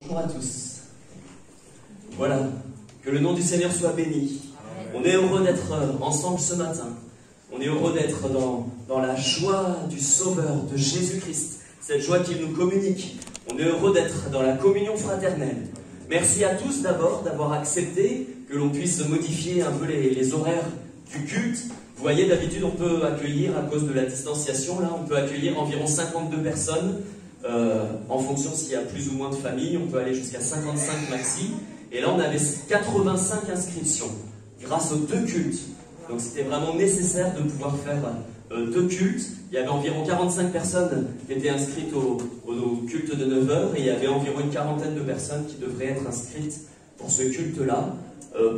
Bonjour à tous. Voilà, que le nom du Seigneur soit béni. On est heureux d'être ensemble ce matin. On est heureux d'être dans la joie du Sauveur, de Jésus-Christ. Cette joie qu'il nous communique. On est heureux d'être dans la communion fraternelle. Merci à tous d'abord d'avoir accepté que l'on puisse modifier un peu les horaires du culte. Vous voyez, d'habitude on peut accueillir, à cause de la distanciation, là, on peut accueillir environ 52 personnes. En fonction s'il y a plus ou moins de familles, on peut aller jusqu'à 55 maxi. Et là on avait 85 inscriptions grâce aux deux cultes. Donc c'était vraiment nécessaire de pouvoir faire deux cultes. Il y avait environ 45 personnes qui étaient inscrites au culte de 9h et il y avait environ une quarantaine de personnes qui devraient être inscrites pour ce culte-là.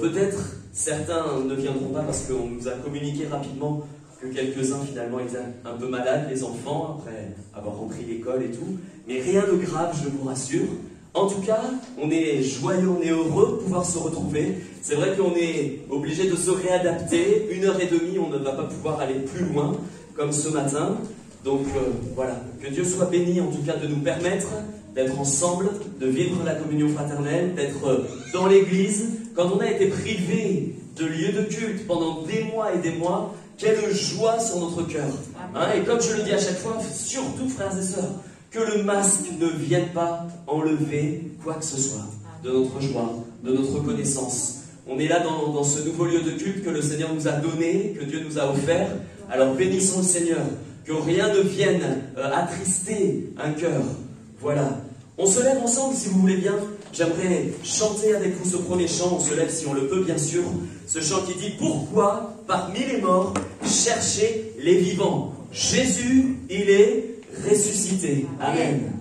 Peut-être certains ne viendront pas parce qu'on nous a communiqué rapidement que quelques-uns finalement étaient un peu malades, les enfants, après avoir repris l'école et tout. Mais rien de grave, je vous rassure. En tout cas, on est joyeux, on est heureux de pouvoir se retrouver. C'est vrai qu'on est obligé de se réadapter. 1h30, on ne va pas pouvoir aller plus loin, comme ce matin. Donc voilà, que Dieu soit béni en tout cas de nous permettre d'être ensemble, de vivre la communion fraternelle, d'être dans l'église. Quand on a été privé de lieux de culte pendant des mois et des mois, quelle joie sur notre cœur. Hein, et comme je le dis à chaque fois, surtout frères et sœurs, que le masque ne vienne pas enlever quoi que ce soit de notre joie, de notre connaissance. On est là dans ce nouveau lieu de culte que le Seigneur nous a donné, que Dieu nous a offert. Alors bénissons le Seigneur, que rien ne vienne attrister un cœur. Voilà. On se lève ensemble si vous voulez bien. J'aimerais chanter avec vous ce premier chant. On se lève si on le peut bien sûr. Ce chant qui dit: pourquoi parmi les morts chercher les vivants? Jésus, il est ressuscité. Amen.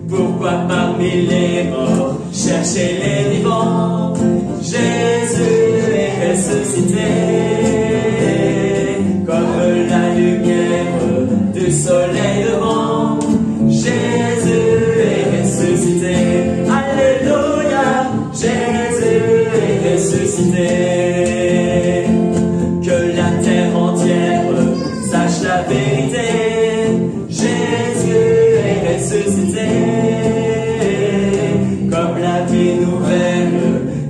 Pourquoi parmi les morts chercher les vivants? Jésus est ressuscité, comme la lumière du soleil levant. Jésus est ressuscité, alléluia. Jésus est ressuscité. Que la terre entière sache la vérité. Jésus est ressuscité, comme la vie nouvelle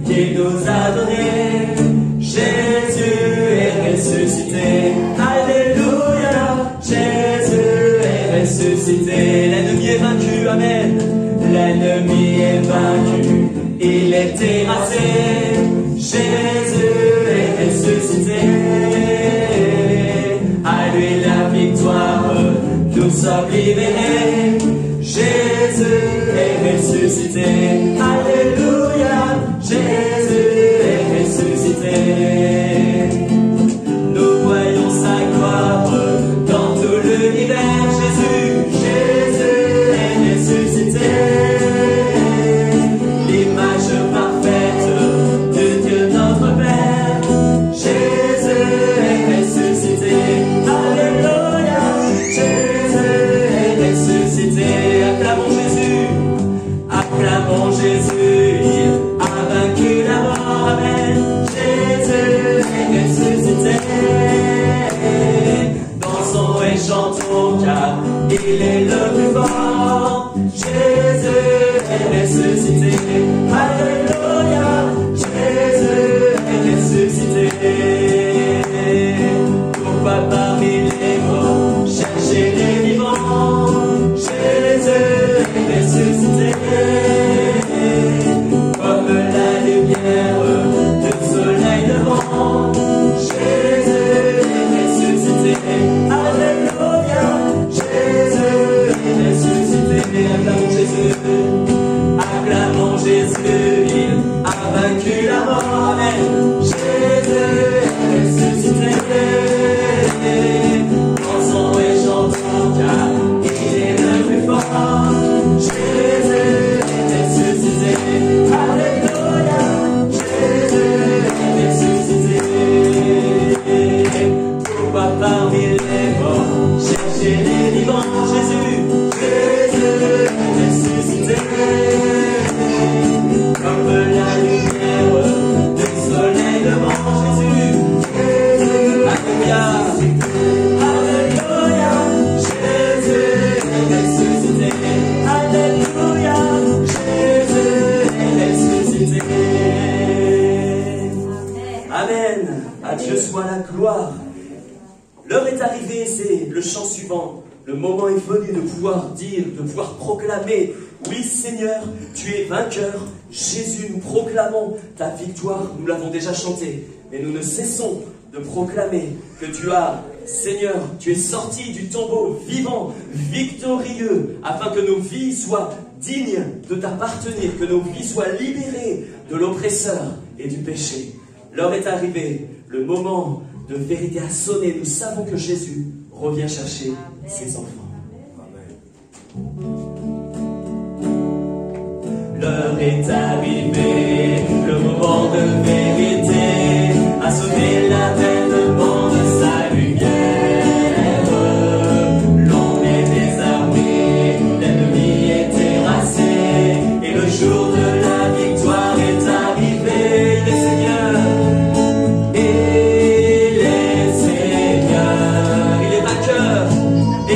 qu'il nous a donnée. Jésus est ressuscité, alléluia. Jésus est ressuscité. L'ennemi est vaincu, amen. L'ennemi est vaincu, il est terrassé. Jésus est ressuscité, à lui la victoire, nous sommes libérés. Jésus est ressuscité, alléluia. Jésus est ressuscité. Nous voyons sa gloire dans tout l'univers. Jésus est ressuscité, l'image parfaite de Dieu notre Père. Jésus est ressuscité, alléluia. Jésus est ressuscité. Acclamons Jésus, acclamons Jésus, il a vaincu la mort, amen. Jésus est ressuscité, dansons et chantons car il est le plus fort. Jésus est ressuscité, alléluia. Jésus est ressuscité. Pourquoi parmi les morts chercher les vivants? Jésus est ressuscité, comme la lumière du soleil levant. Jésus est ressuscité, alléluia. Jésus est ressuscité. Acclamons Jésus, acclamons Jésus, il a vaincu la mort, amen. Jésus est ressuscité, dansons et chantons car il est le plus fort. Jésus est ressuscité, alléluia. Jésus est ressuscité. Pourquoi parmi les morts chercher les vivants? Jésus est ressuscité, comme la lumière du soleil levant. Jésus, alléluia, alléluia. suivant. Le moment est venu de pouvoir dire, de pouvoir proclamer, oui Seigneur, tu es vainqueur. Jésus, nous proclamons ta victoire, nous l'avons déjà chanté. Mais nous ne cessons de proclamer que tu as, Seigneur, tu es sorti du tombeau vivant, victorieux, afin que nos vies soient dignes de t'appartenir, que nos vies soient libérées de l'oppresseur et du péché. L'heure est arrivée, le moment de vérité a sonné. Nous savons que Jésus revient chercher ses enfants. L'heure est arrivée, le moment de vérité a sonné l'avènement de sa lumière. L'ombre est désarmée, l'ennemi est terrassé, et le jour de la victoire est arrivé. Il est Seigneur, il est Seigneur, il est vainqueur, il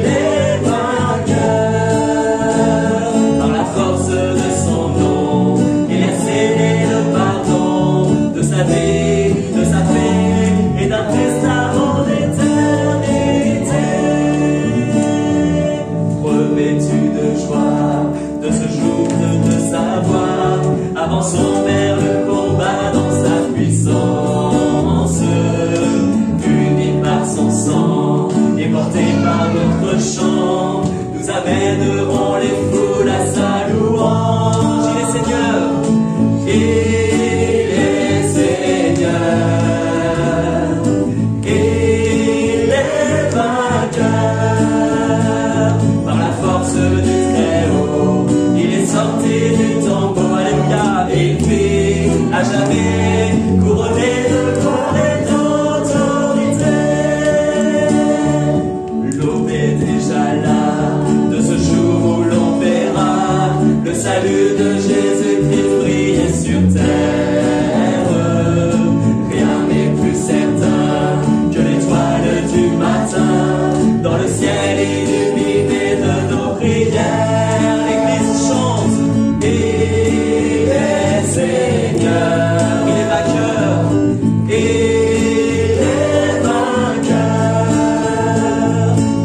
est vainqueur. Par la force de son nom, il a scellé le pardon de sa vie, de sa paix et d'un testament d'éternité. Revêtu de joie, de ce jour de savoir, avançons vers le combat dans sa puissance. Unis par son sang et portés par notre chant, nous amènerons les foules à sa louange. Il est Seigneur, il est Seigneur, il est vainqueur. Par la force du Très-Haut, il est sorti du tombeau, alléluia, et il vit à jamais, couronné de gloire et d'autorité. L'aube est déjà là, de ce jour où l'on verra le salut de Jésus-Christ briller sur terre. Rien n'est plus certain que l'étoile du matin, dans le ciel illuminé de nos prières. L'Église chante, il est Seigneur, il est vainqueur, il est vainqueur.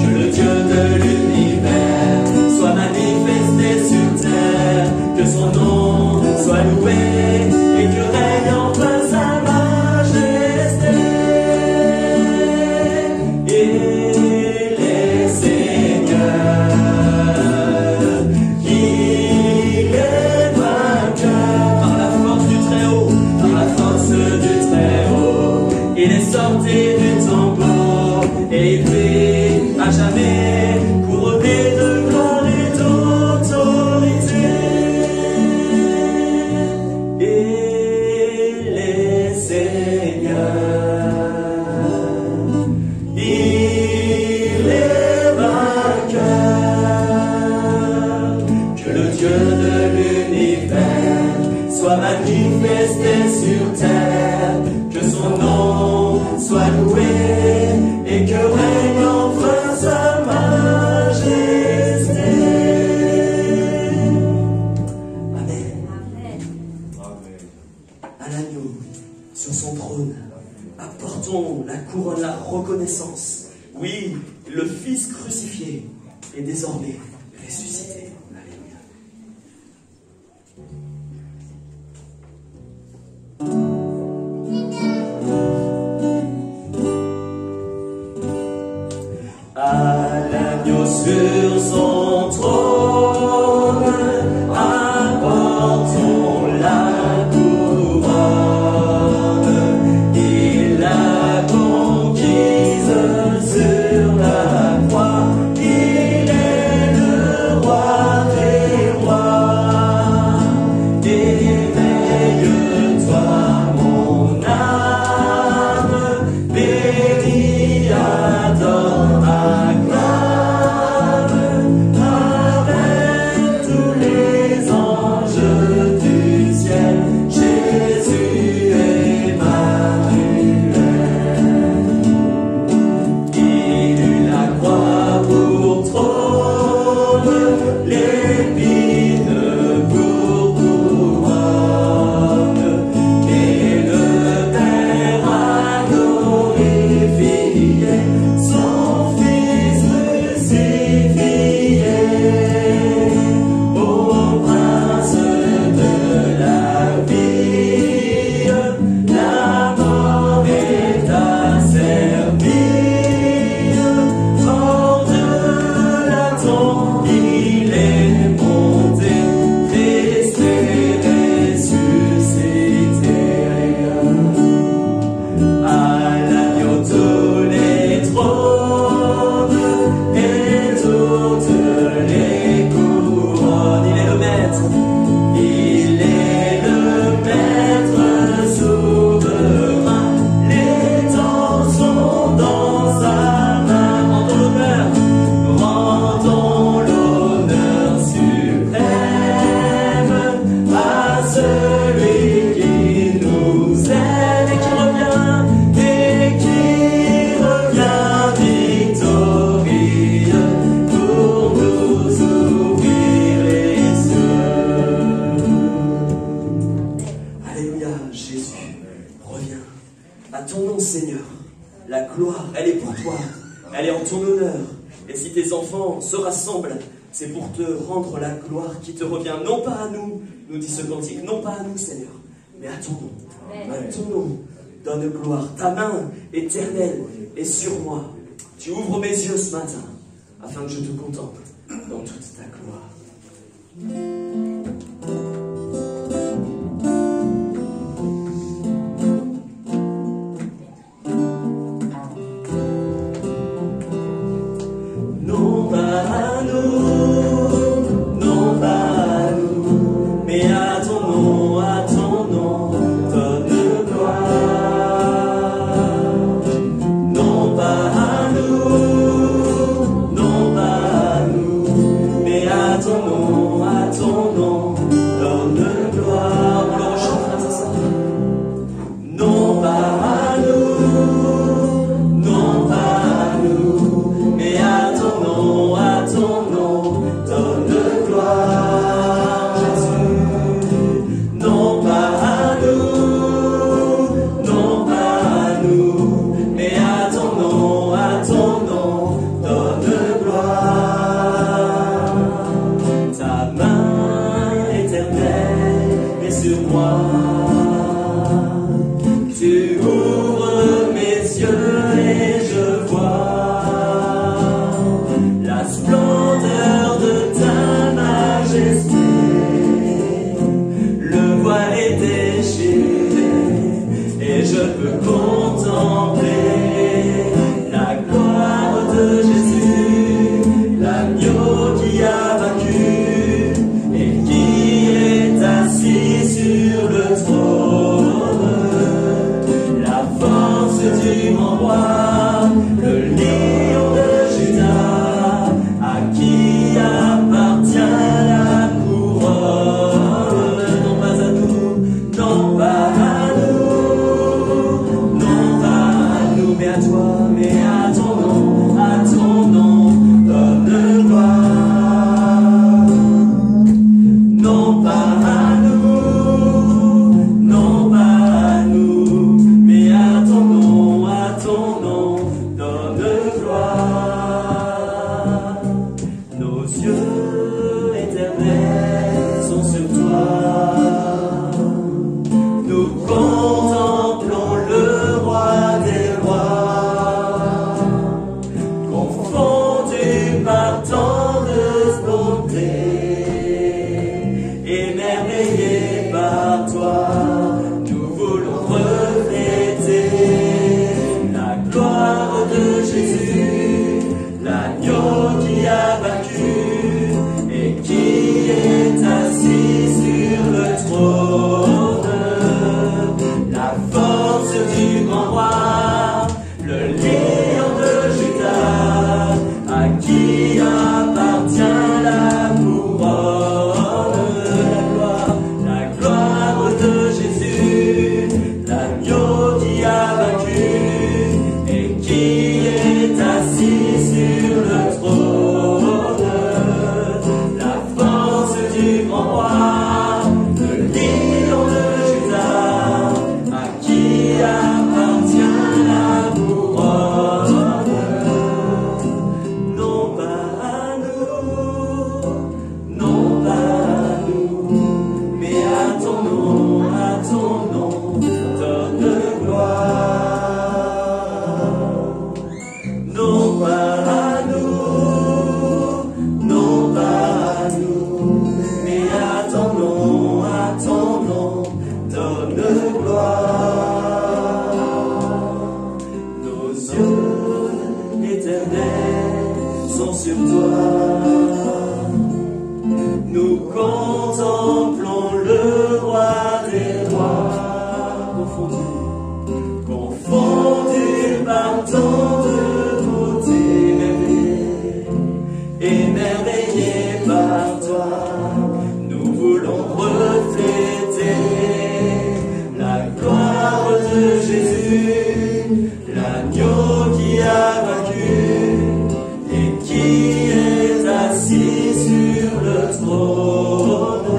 Que le Dieu de l'univers soit manifesté sur terre, que son nom soit loué et que règne enfin sa majesté. Il est Seigneur, il est vainqueur. Par la force du Très-Haut, par la force du Très-Haut, il est sorti du tombeau et il vit à jamais, couronné de gloire et d'autorité. Il est Seigneur, il est vainqueur. Que le Dieu de l'univers soit manifesté sur terre, que son nom soit loué et que règne enfin sa majesté. Amen. À l'agneau, sur son trône, apportons la couronne, la reconnaissance. Oui, le Fils crucifié est désormais ressuscité. Alléluia. À l'agneau sur son trône, apportons la couronne. Il l'a conquise sur la croix. Il est le roi des rois. Éveille-toi, mon âme, bénis, adore, acclame, avec demeure. Et si tes enfants se rassemblent, c'est pour te rendre la gloire qui te revient, non pas à nous, nous dit ce cantique, non pas à nous, Seigneur, mais à ton nom. À ton nom, donne gloire. Ta main éternelle est sur moi. Tu ouvres mes yeux ce matin, afin que je te contemple dans toute ta gloire. Non pas à nous, non pas à nous, mais à ton nom, donne gloire. Non pas à nous, non pas à nous, mais à ton nom, donne gloire. On le rechantera, c'est ça. Non pas à nous, non pas à nous, mais à ton nom, donne gloire, Jésus. Non pas à nous, non pas à nous, mais à ton nom, donne gloire. Ta main éternelle est sur moi. Tu ouvres mes yeux et je vois la splendeur de ta majesté. Le voile est déchiré et je peux contempler la gloire de Jésus, l'agneau qui a vaincu et qui est assis sur le trône. La force du grand roi, le lion de Juda, à qui appartient la couronne. Non pas à nous, non pas à nous, non pas à nous, mais à toi, mais à ton nom, donne gloire. Non pas à nous, non pas à nous, mais à ton nom, donne gloire. Nos yeux éternels sont sur toi. Nous contemplons le roi des rois, confondu par tant de bonté, émerveillé par toi. Nous voulons refléter la gloire de Jésus, l'agneau qui a vaincu et qui est assis sur le trône. La force du grand roi, le lion de Juda, à qui appartient la couronne. La gloire de Jésus, l'agneau qui a vaincu et qui est assis sur le trône. La force du grand roi, le lion de Juda, à qui appartient la couronne. Non pas à nous, non pas à nous, mais à ton nom, donne gloire. Non pas à nous, non pas à nous, mais à ton nom, donne gloire. Nos yeux éternels sont sur toi. Nous contemplons le roi des rois, confondu par tant de beauté, émerveillé par toi. Nous voulons refléter la gloire de Jésus, l'agneau qui a vaincu et qui est assis sur le trône.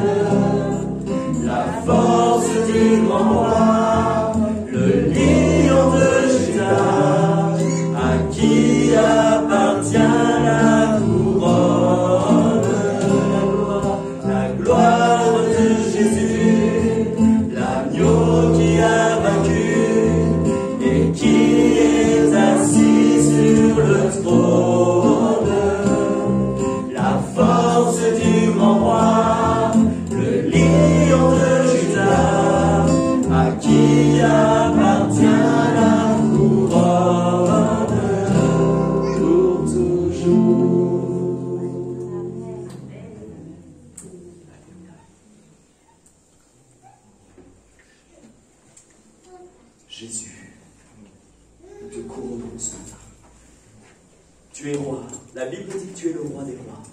roi. La Bible dit que tu es le roi des rois,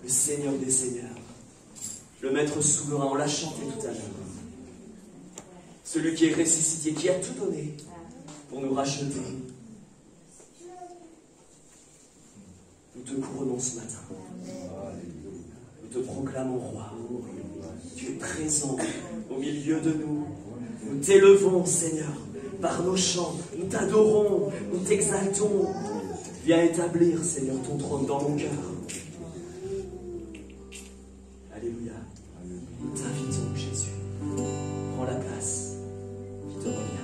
le Seigneur des seigneurs, le Maître souverain. On l'a chanté tout à l'heure. Celui qui est ressuscité, qui a tout donné pour nous racheter. Nous te couronnons ce matin. Nous te proclamons roi. Tu es présent au milieu de nous. Nous t'élevons, Seigneur, par nos chants. Nous t'adorons, nous t'exaltons. Viens établir, Seigneur, ton trône dans mon cœur. Alléluia. Nous t'invitons, Jésus. Prends la place qui te revient.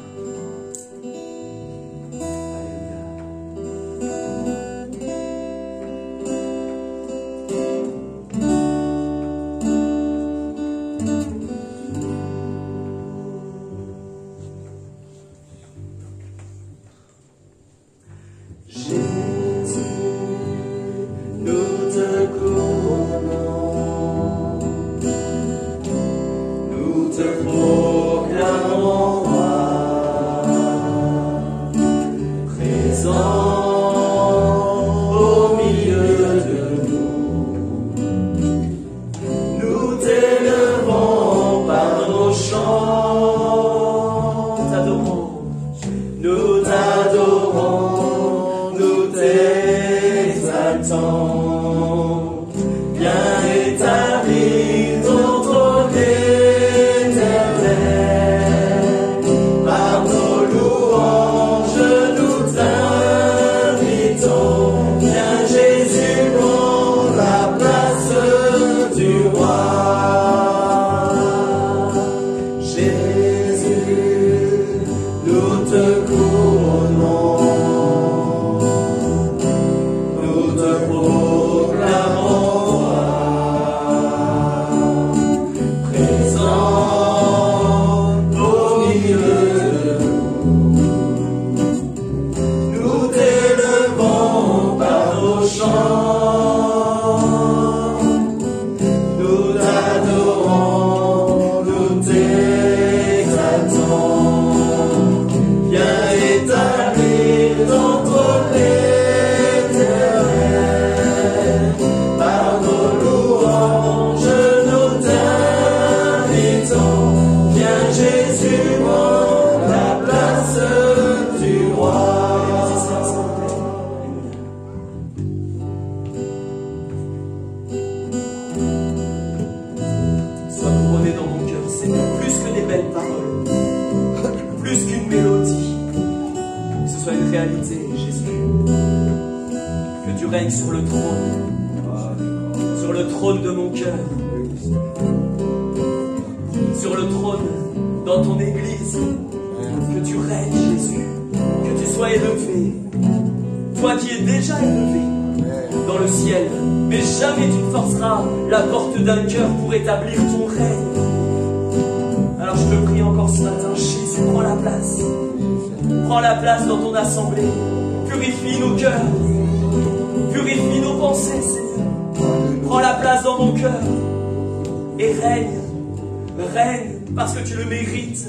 Parce que tu le mérites.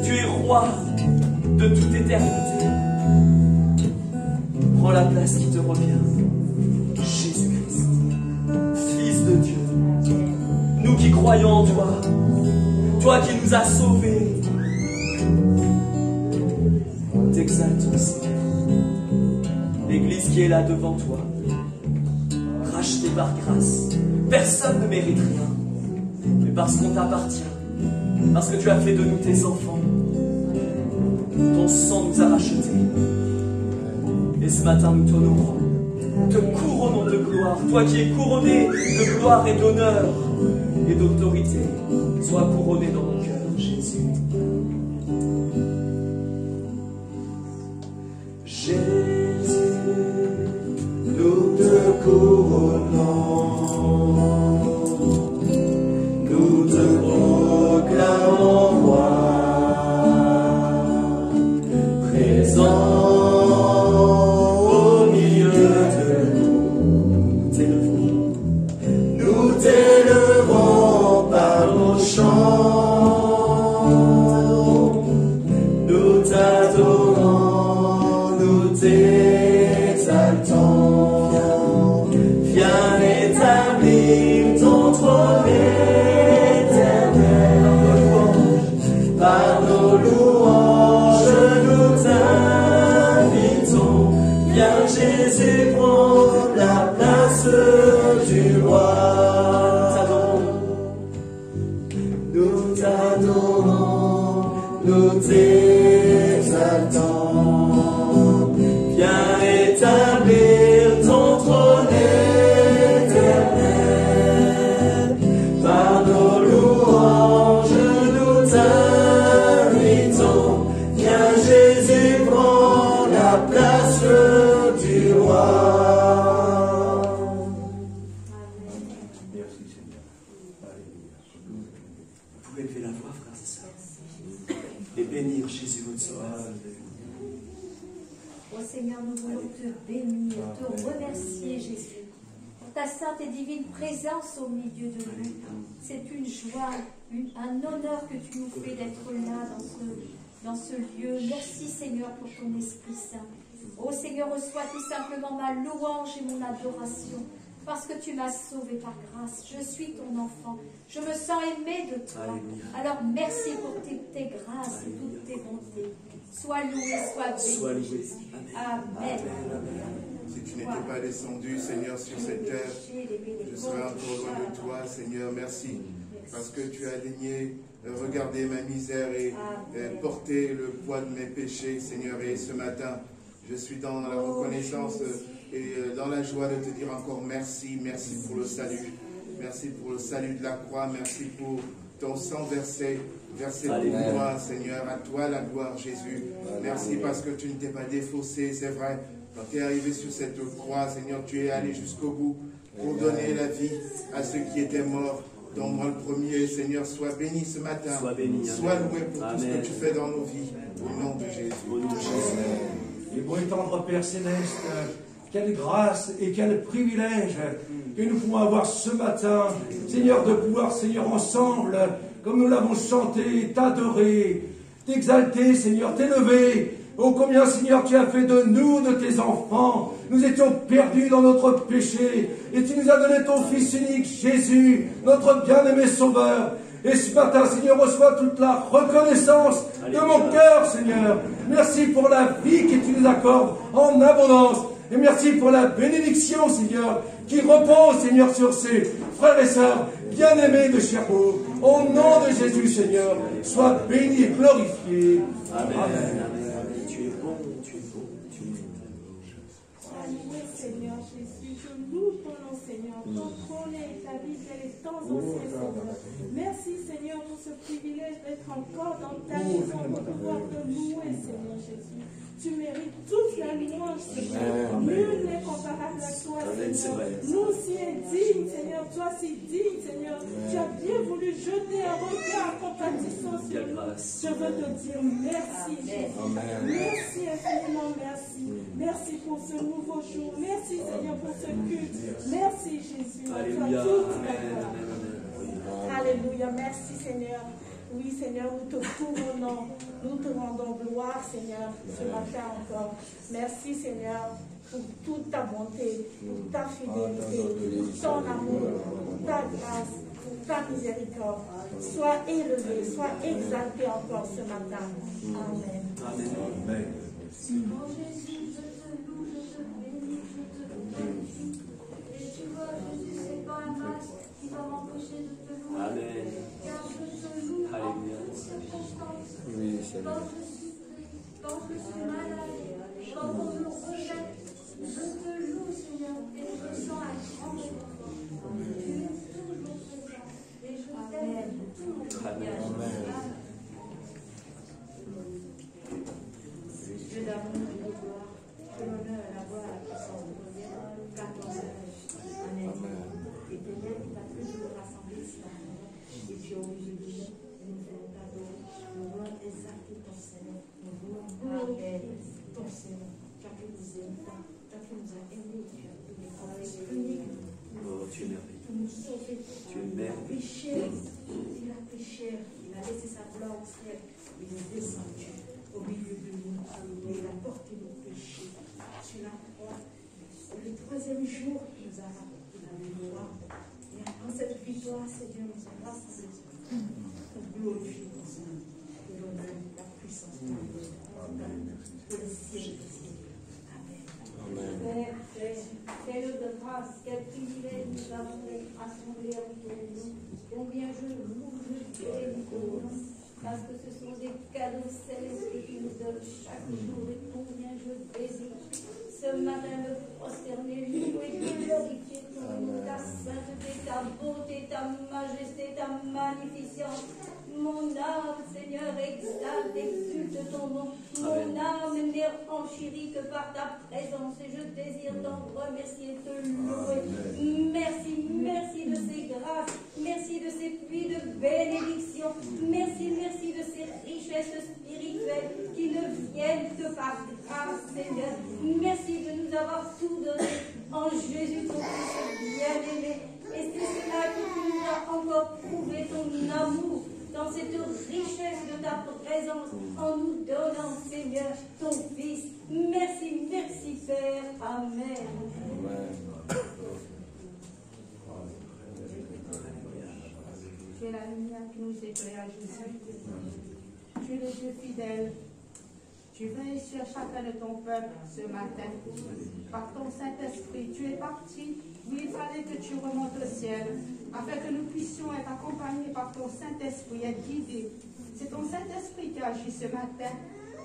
Tu es roi de toute éternité. Prends la place qui te revient. Jésus-Christ, Fils de Dieu. Nous qui croyons en toi. Toi qui nous as sauvés. T'exaltons, Seigneur. L'Église qui est là devant toi. Rachetée par grâce. Personne ne mérite rien. Mais parce qu'on t'appartient. Parce que tu as fait de nous tes enfants. Ton sang nous a rachetés. Et ce matin nous t'honorons. Te couronnons de gloire. Toi qui es couronné de gloire et d'honneur et d'autorité. Sois couronné dans mon cœur, Jésus. Jésus, nous te couronnons. Nous te proclamons roi, présent au milieu de nous. Nous t'élevons par nos chants. Nous t'adorons, nous t'exaltons. Viens établir ton trône éternel. Par nos louanges, nous t'invitons. Viens Jésus, prends la place du roi. Nous t'adorons, nous t'exaltons. Viens établir ton trône éternel. Par nos louanges, nous t'invitons. Viens Jésus, prends la place du roi. Merci Seigneur. Alléluia. Vous pouvez lever la voix, frères et sœurs, et bénir Jésus votre Sauveur. Oh Seigneur, nous voulons te bénir, te remercier Jésus, pour ta sainte et divine présence au milieu de nous. C'est une joie, un honneur que tu nous fais d'être là dans ce lieu. Merci Seigneur pour ton Esprit Saint. Oh Seigneur, reçois tout simplement ma louange et mon adoration, parce que tu m'as sauvé par grâce. Je suis ton enfant. Je me sens aimé de toi. Alors merci pour tes grâces et toutes tes bontés. Sois loué, sois béni. Sois loué. Amen. Si tu n'étais pas descendu, Seigneur, sur cette terre, je serais encore loin de toi, Seigneur. Merci, parce que tu as daigné regarder ma misère et porter le poids de mes péchés, Seigneur. Et ce matin, je suis dans la reconnaissance et dans la joie de te dire encore merci. Merci pour le salut. Merci pour le salut de la croix. Merci pour ton sang versé pour moi, Seigneur. À toi la gloire, Jésus. Merci parce que tu ne t'es pas défaussé, c'est vrai. Quand tu es arrivé sur cette croix, Seigneur, tu es allé jusqu'au bout pour donner la vie à ceux qui étaient morts. Dont moi le premier, Seigneur, sois béni ce matin. Sois béni. Sois loué pour tout ce que tu fais dans nos vies. Au nom de Jésus. Et beau et tendre Père Céleste, quelle grâce et quel privilège que nous pouvons avoir ce matin, Seigneur, de pouvoir, Seigneur, ensemble, comme nous l'avons chanté, t'adorer, t'exalter, Seigneur, t'élever. Oh, combien, Seigneur, tu as fait de nous, de tes enfants. Nous étions perdus dans notre péché. Et tu nous as donné ton Fils unique, Jésus, notre bien-aimé Sauveur. Et ce matin, Seigneur, reçois toute la reconnaissance de mon cœur, Seigneur. Merci pour la vie que tu nous accordes en abondance. Et merci pour la bénédiction, Seigneur, qui repose, Seigneur, sur ces frères et sœurs bien-aimés de Cherbourg. Au nom de Jésus, Seigneur, sois béni et glorifié. Amen. Amen. Tu es bon, tu es bon, tu es bon. Alléluia, Seigneur Jésus, je loue ton nom, Seigneur. Ton trône est établi dès les temps anciens, Seigneur. Merci, Seigneur, pour ce privilège d'être encore dans ta maison, pour pouvoir te louer, Seigneur Jésus. Tu mérites toute la louange, Seigneur. Nul n'est comparable à toi, Seigneur. Nous si indignes, Seigneur. Toi si digne, Seigneur. Tu as bien voulu jeter un regard compatissant sur nous. Je veux te dire merci, Jésus. Merci infiniment, merci. Merci pour ce nouveau jour. Merci, Seigneur, pour ce culte. Merci, Jésus. Alléluia. Alléluia. Merci, Seigneur. Oui, Seigneur, nous te couronnons, nous te rendons gloire, Seigneur, ce matin encore. Merci, Seigneur, pour toute ta bonté, pour ta fidélité, pour ton amour, pour ta grâce, pour ta miséricorde. Sois élevé, sois exalté encore ce matin. Amen. Amen. Amen. Mon Jésus, je te loue, je te bénis, je te glorifie. Et tu vois, Jésus, c'est pas un masque qui va m'empêcher de te louer. Amen. Car je te loue en Alléluia. toutes circonstances. Oui, Seigneur. Quand je suis triste, quand je suis malade, quand on me rejette, je te loue, Seigneur, et je sens un grand réconfort. Tu es toujours présent, et je t'aime de tout mon cœur. Amen. Dieu d'amour et de gloire, que l'honneur et la gloire et la puissance te reviennent, car ton Seigneur. Amen. Éternel, tu t'as toujours rassemblé ici à nous, et tu es au milieu de nous, et nous voulons t'adorer, nous voulons exalter ton Seigneur, nous voulons glorifier ton Seigneur, car tu nous aimes tant, car tu nous as aimés, tu as donné ton Fils unique Oh, tu es merveilleux. pour nous sauver. Tu es merveilleux. Péché, il a péché, il a laissé sa gloire au ciel, il est descendu au milieu de nous, et il a porté nos péchés sur la croix. troisième jour, nous avons la victoire. Et en cette victoire, Seigneur, nous sommes rassemblés. Nous glorifions ton Seigneur. Et l'honneur, la puissance de Dieu. Pour le ciel. Père, quelle grâce, quel privilège nous avons d'être rassemblés avec nous. Combien je loue, je bénis ton nom, parce que ce sont des cadeaux célestes que tu nous donnes chaque jour et combien je désire ce matin me prosterner, louer, glorifier ton nom, ta sainteté, ta beauté, ta majesté, ta magnificence. Mon âme, Seigneur, exalte, exulte ton nom. Mon âme n'est enchérie que par ta présence et je désire t'en remercier, te louer. Merci, merci de ces grâces, merci de ces puits de bénédiction, merci, merci de ces richesses spirituelles qui ne viennent que par grâce, Seigneur. Merci de nous avoir tout donné en Jésus, ton Fils bien-aimé. Et c'est cela qui nous a encore prouvé ton amour dans cette richesse de ta présence, en nous donnant, Seigneur, ton Fils. Merci, merci, Père. Amen. Tu es la lumière qui nous éclaire, Jésus. Tu es le Dieu fidèle. Tu veilles sur chacun de ton peuple ce matin. Par ton Saint-Esprit, tu es parti. Oui, il fallait que tu remontes au ciel, afin que nous puissions être accompagnés par ton Saint-Esprit, être guidés. C'est ton Saint-Esprit qui agit ce matin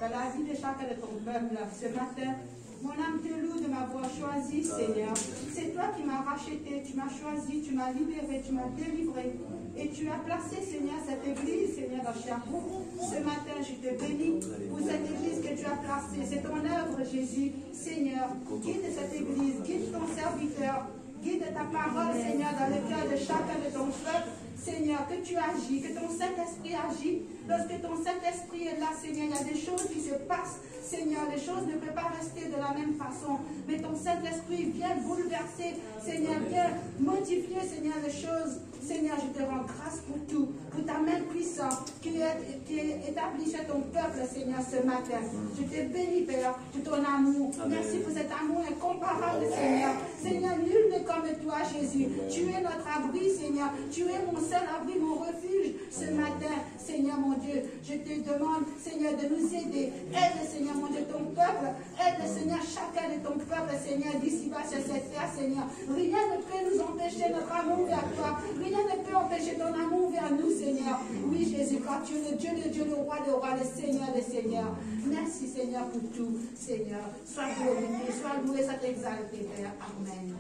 dans la vie de chacun de ton peuple. Ce matin, mon âme te loue de m'avoir choisi, Seigneur. C'est toi qui m'as racheté, tu m'as choisi, tu m'as libéré, tu m'as délivré. Et tu as placé, Seigneur, cette église, Seigneur, dans Sherbrooke. Ce matin, je te bénis pour cette église que tu as placée. C'est ton œuvre, Jésus. Seigneur, guide cette église, guide ton serviteur. Guide ta parole, Seigneur, dans le cœur de chacun de ton peuple. Seigneur, que tu agis, que ton Saint-Esprit agit. Lorsque ton Saint-Esprit est là, Seigneur, il y a des choses qui se passent. Seigneur, les choses ne peuvent pas rester de la même façon. Mais ton Saint-Esprit vient bouleverser, Seigneur, vient modifier, Seigneur, les choses. Seigneur, je te rends grâce pour tout, pour ta main puissante qui est établie chez ton peuple, Seigneur, ce matin. Je te bénis, Père, pour ton amour. Amen. Merci pour cet amour incomparable, Seigneur. Seigneur, nul n'est comme toi, Jésus. Tu es notre abri, Seigneur. Tu es mon seul abri, mon refuge ce matin, Seigneur, mon Dieu. Je te demande, Seigneur, de nous aider. Aide, Seigneur, mon Dieu, ton peuple. Aide, Seigneur, chacun de ton peuple, Seigneur, d'ici-bas sur cette terre, Seigneur. Rien ne peut nous empêcher notre amour vers toi. Rien ne peut empêcher ton amour vers nous, Seigneur. Oui, Jésus, car tu es le Dieu de Dieu, le roi de roi, le Seigneur des seigneurs. Merci, Seigneur, pour tout, Seigneur. Sois glorifié, sois loué, sois exalté, Père. Amen.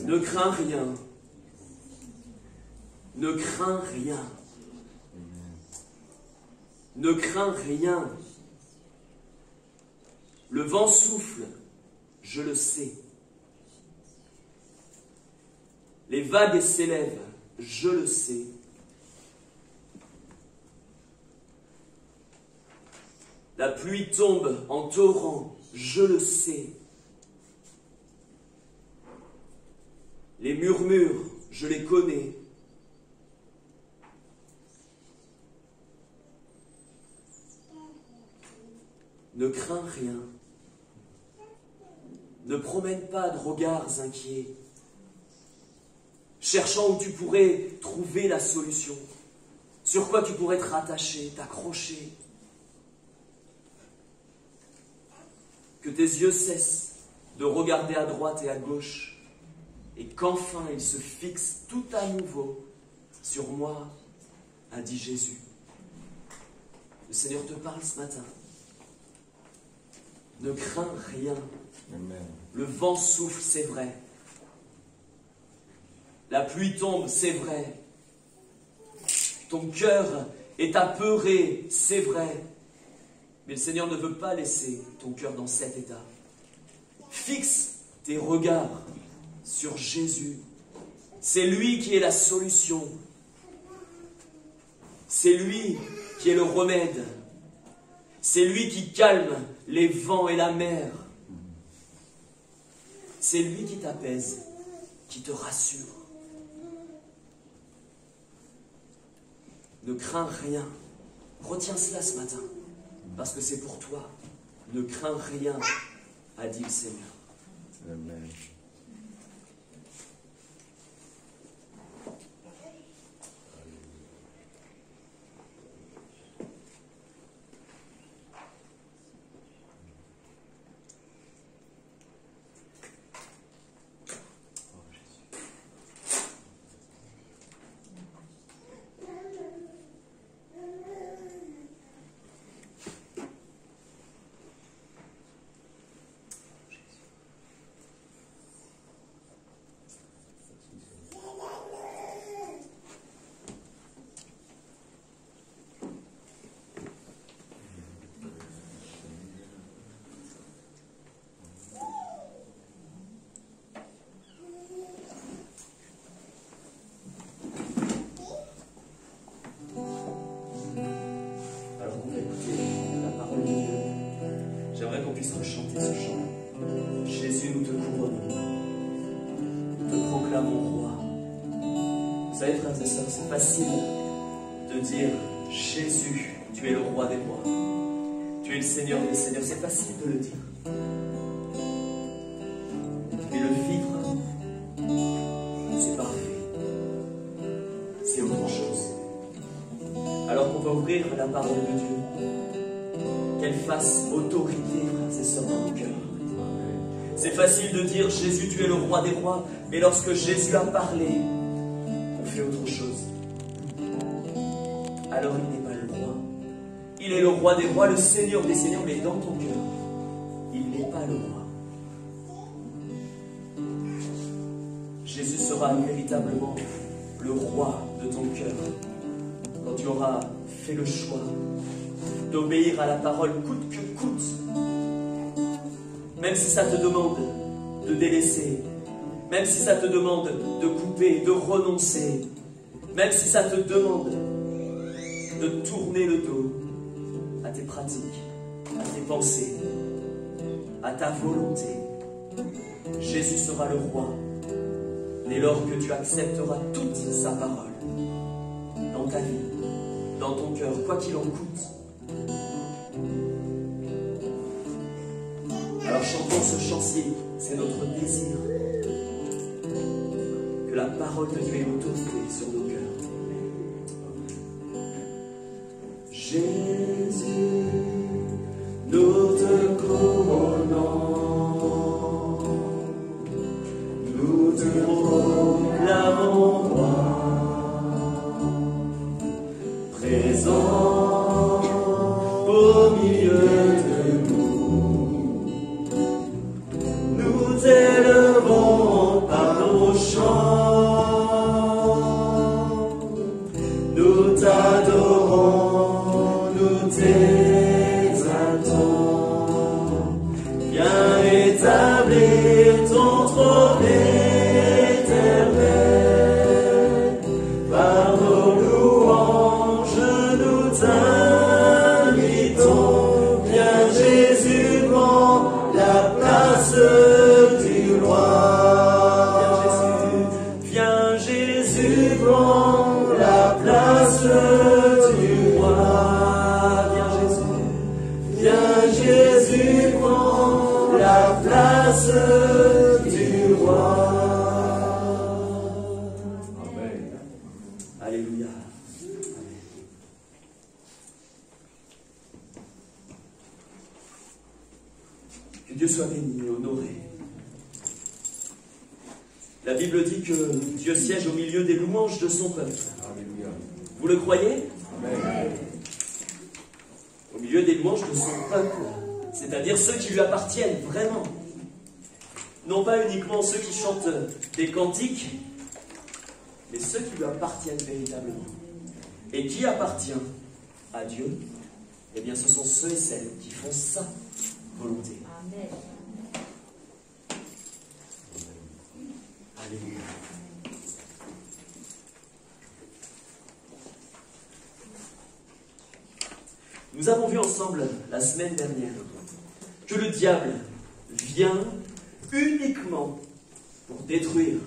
Ne crains rien. Ne crains rien. Ne crains rien. Le vent souffle, je le sais. Les vagues s'élèvent, je le sais. La pluie tombe en torrent, je le sais. Les murmures, je les connais. Ne crains rien. Ne promène pas de regards inquiets, cherchant où tu pourrais trouver la solution, sur quoi tu pourrais te rattacher, t'accrocher. Que tes yeux cessent de regarder à droite et à gauche, et qu'enfin ils se fixent tout à nouveau sur moi, a dit Jésus. Le Seigneur te parle ce matin. Ne crains rien. Amen. Le vent souffle, c'est vrai. La pluie tombe, c'est vrai. Ton cœur est apeuré, c'est vrai. Mais le Seigneur ne veut pas laisser ton cœur dans cet état. Fixe tes regards sur Jésus. C'est lui qui est la solution. C'est lui qui est le remède. C'est lui qui calme les vents et la mer. C'est lui qui t'apaise, qui te rassure. Ne crains rien. Retiens cela ce matin, parce que c'est pour toi. Ne crains rien, a dit le Seigneur. Amen. Vous savez, frères et sœurs, c'est facile de dire Jésus, tu es le roi des rois. Tu es le Seigneur des seigneurs. C'est facile de le dire. Mais le vivre, c'est parfait. C'est autre chose. Alors qu'on va ouvrir la parole de Dieu, qu'elle fasse autorité, frères et sœurs, dans nos cœurs. C'est facile de dire Jésus, tu es le roi des rois, mais lorsque Jésus a parlé, on fait autre chose. Alors il n'est pas le roi. Il est le roi des rois, le Seigneur des seigneurs, mais dans ton cœur, il n'est pas le roi. Jésus sera véritablement le roi de ton cœur quand tu auras fait le choix d'obéir à la parole coûte que coûte. Même si ça te demande de délaisser, même si ça te demande de couper, de renoncer, même si ça te demande de tourner le dos à tes pratiques, à tes pensées, à ta volonté, Jésus sera le roi dès lors que tu accepteras toute sa parole dans ta vie, dans ton cœur, quoi qu'il en coûte. Alors chantons ce chant-ci, c'est notre désir que la parole de Dieu ait autorité sur nos cœurs. Jésus, nous te couronnons, nous te proclamons roi, présent au milieu de nous. Nous t'élevons par nos chants, nous t'adorons, nous t'exaltons. Viens établir ton trône éternel, par nos louanges nous t'invitons. Viens Jésus, prends la place du roi. Viens Jésus, prends la place du roi. Viens Jésus, prends la place du roi. Amen. Alléluia. Que Dieu soit béni et honoré. La Bible dit que Dieu siège au milieu des louanges de son peuple. Alléluia. Vous le croyez? Amen. Au milieu des louanges de son peuple, c'est-à-dire ceux qui lui appartiennent vraiment. Non pas uniquement ceux qui chantent des cantiques, mais ceux qui lui appartiennent véritablement. Et qui appartient à Dieu? Eh bien, ce sont ceux et celles qui font sa volonté. Amen. Alléluia. Nous avons vu ensemble la semaine dernière que le diable vient uniquement pour détruire.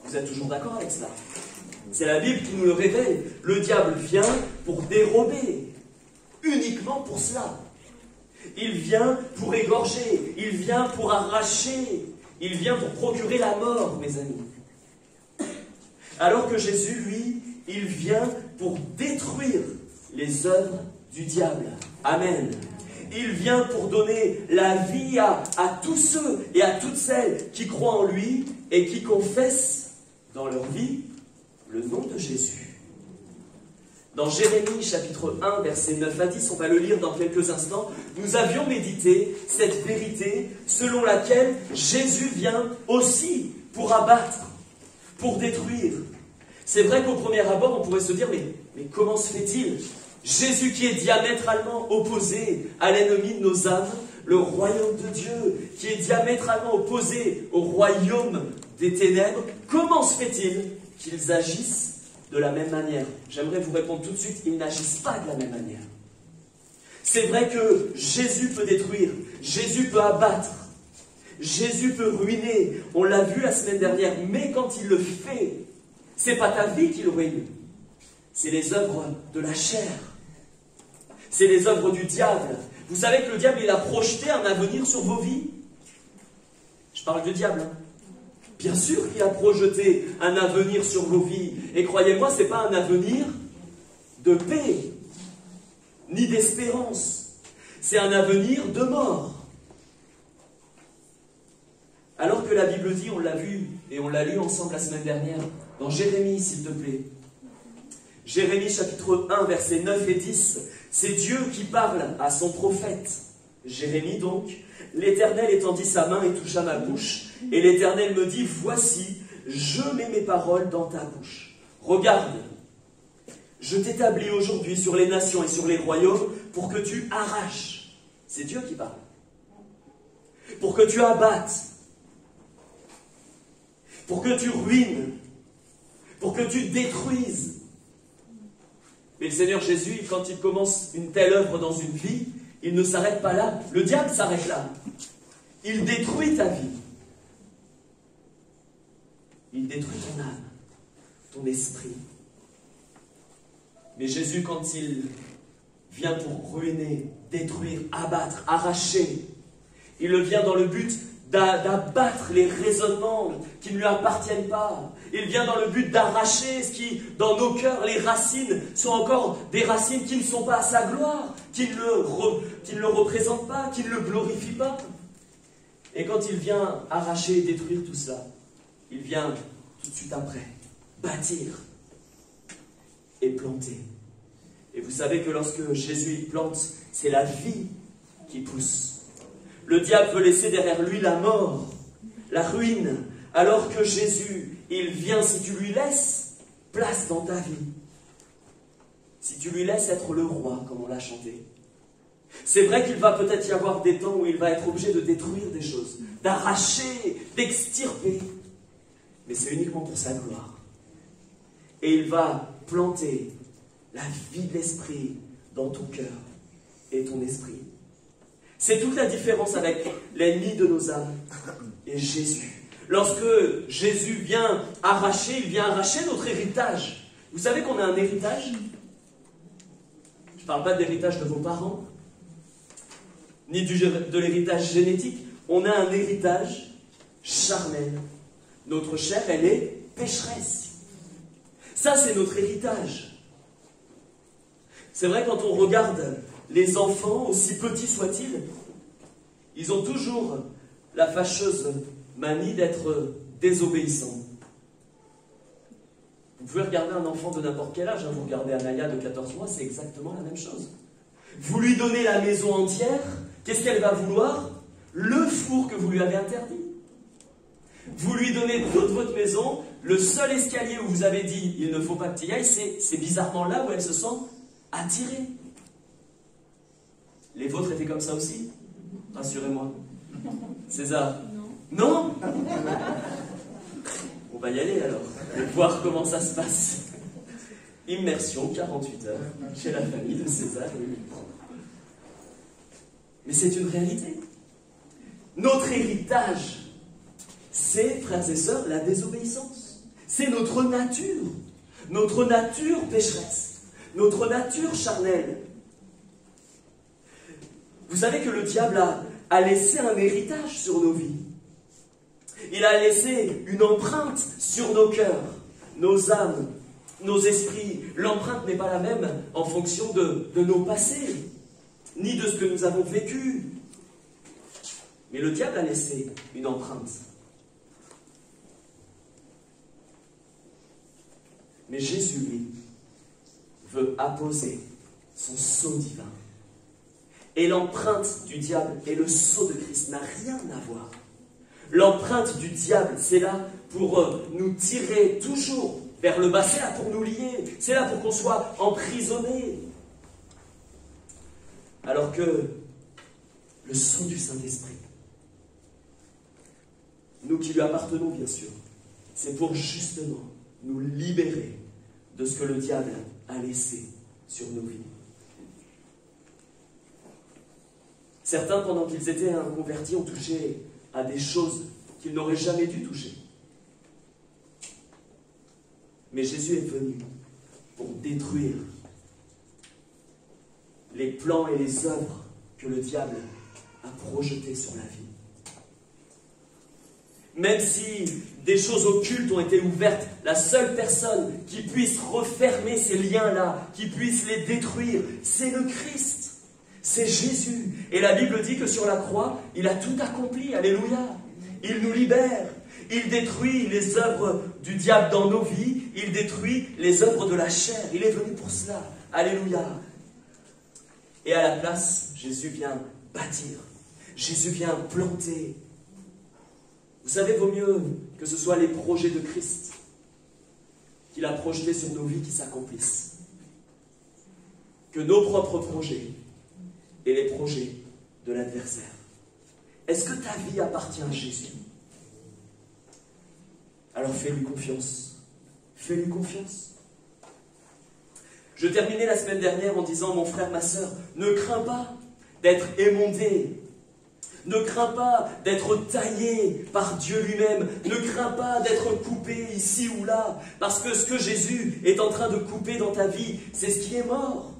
Vous êtes toujours d'accord avec cela? C'est la Bible qui nous le révèle. Le diable vient pour dérober, uniquement pour cela. Il vient pour égorger, il vient pour arracher, il vient pour procurer la mort, mes amis. Alors que Jésus, lui, il vient pour détruire les œuvres du diable. Amen. Il vient pour donner la vie à tous ceux et à toutes celles qui croient en lui et qui confessent dans leur vie le nom de Jésus. Dans Jérémie chapitre 1, versets 9 à 10, on va le lire dans quelques instants, nous avions médité cette vérité selon laquelle Jésus vient aussi pour abattre, pour détruire. C'est vrai qu'au premier abord, on pourrait se dire, mais comment se fait-il? Jésus qui est diamétralement opposé à l'ennemi de nos âmes, le royaume de Dieu, qui est diamétralement opposé au royaume des ténèbres, comment se fait-il qu'ils agissent de la même manière? J'aimerais vous répondre tout de suite, ils n'agissent pas de la même manière. C'est vrai que Jésus peut détruire, Jésus peut abattre, Jésus peut ruiner, on l'a vu la semaine dernière, mais quand il le fait, C'est pas ta vie qui le ruine. C'est les œuvres de la chair. C'est les œuvres du diable. Vous savez que le diable, il a projeté un avenir sur vos vies. Je parle du diable. Bien sûr qu'il a projeté un avenir sur vos vies. Et croyez-moi, ce n'est pas un avenir de paix, ni d'espérance. C'est un avenir de mort. Alors que la Bible dit, on l'a vu et on l'a lu ensemble la semaine dernière, dans Jérémie, s'il te plaît. Jérémie chapitre 1, versets 9 et 10. C'est Dieu qui parle à son prophète. Jérémie donc. L'Éternel étendit sa main et toucha ma bouche. Et l'Éternel me dit, voici, je mets mes paroles dans ta bouche. Regarde, je t'établis aujourd'hui sur les nations et sur les royaumes pour que tu arraches. C'est Dieu qui parle. Pour que tu abattes. Pour que tu ruines. Pour que tu détruises. Mais le Seigneur Jésus, quand il commence une telle œuvre dans une vie, il ne s'arrête pas là. Le diable s'arrête là. Il détruit ta vie. Il détruit ton âme, ton esprit. Mais Jésus, quand il vient pour ruiner, détruire, abattre, arracher, il le vient dans le but d'abattre les raisonnements qui ne lui appartiennent pas. Il vient dans le but d'arracher ce qui, dans nos cœurs, les racines sont encore des racines qui ne sont pas à sa gloire, qui ne le représentent pas, qui ne le glorifient pas. Et quand il vient arracher et détruire tout cela, il vient tout de suite après bâtir et planter. Et vous savez que lorsque Jésus plante, c'est la vie qui pousse. Le diable veut laisser derrière lui la mort, la ruine, alors que Jésus, il vient si tu lui laisses place dans ta vie. Si tu lui laisses être le roi, comme on l'a chanté. C'est vrai qu'il va peut-être y avoir des temps où il va être obligé de détruire des choses, d'arracher, d'extirper. Mais c'est uniquement pour sa gloire. Et il va planter la vie de l'esprit dans ton cœur et ton esprit. C'est toute la différence avec l'ennemi de nos âmes et Jésus. Lorsque Jésus vient arracher, il vient arracher notre héritage. Vous savez qu'on a un héritage? Je ne parle pas de l'héritage de vos parents, ni de l'héritage génétique. On a un héritage charnel. Notre chair, elle est pécheresse. Ça, c'est notre héritage. C'est vrai, quand on regarde les enfants, aussi petits soient-ils, ils ont toujours la fâcheuse manie d'être désobéissants. Vous pouvez regarder un enfant de n'importe quel âge, vous regardez Anaya de 14 mois, c'est exactement la même chose. Vous lui donnez la maison entière, qu'est-ce qu'elle va vouloir? Le four que vous lui avez interdit. Vous lui donnez toute votre maison, le seul escalier où vous avez dit il ne faut pas que tu y ailles, c'est bizarrement là où elle se sent attirée. Les vôtres étaient comme ça aussi? Rassurez-moi. César? Non. On va y aller alors, et voir comment ça se passe. Immersion, 48 heures, chez la famille de César. Mais c'est une réalité. Notre héritage, c'est, frères et sœurs, la désobéissance. C'est notre nature pécheresse, notre nature charnelle. Vous savez que le diable a laissé un héritage sur nos vies. Il a laissé une empreinte sur nos cœurs, nos âmes, nos esprits. L'empreinte n'est pas la même en fonction de nos passés, ni de ce que nous avons vécu. Mais le diable a laissé une empreinte. Mais Jésus, lui, veut apposer son sceau divin. Et l'empreinte du diable et le sceau de Christ n'a rien à voir. L'empreinte du diable, c'est là pour nous tirer toujours vers le bas, c'est là pour nous lier, c'est là pour qu'on soit emprisonnés. Alors que le sceau du Saint-Esprit, nous qui lui appartenons bien sûr, c'est pour justement nous libérer de ce que le diable a laissé sur nos vies. Certains, pendant qu'ils étaient inconvertis, ont touché à des choses qu'ils n'auraient jamais dû toucher. Mais Jésus est venu pour détruire les plans et les œuvres que le diable a projetés sur la vie. Même si des choses occultes ont été ouvertes, la seule personne qui puisse refermer ces liens-là, qui puisse les détruire, c'est le Christ, c'est Jésus. Et la Bible dit que sur la croix, il a tout accompli, alléluia. Il nous libère, il détruit les œuvres du diable dans nos vies, il détruit les œuvres de la chair. Il est venu pour cela, alléluia. Et à la place, Jésus vient bâtir, Jésus vient planter. Vous savez, vaut mieux que ce soit les projets de Christ qu'il a projetés sur nos vies qui s'accomplissent, que nos propres projets et les projets de l'adversaire. Est-ce que ta vie appartient à Jésus? Alors fais-lui confiance. Fais-lui confiance. Je terminais la semaine dernière en disant, mon frère, ma sœur, ne crains pas d'être émondé. Ne crains pas d'être taillé par Dieu lui-même. Ne crains pas d'être coupé ici ou là. Parce que ce que Jésus est en train de couper dans ta vie, c'est ce qui est mort.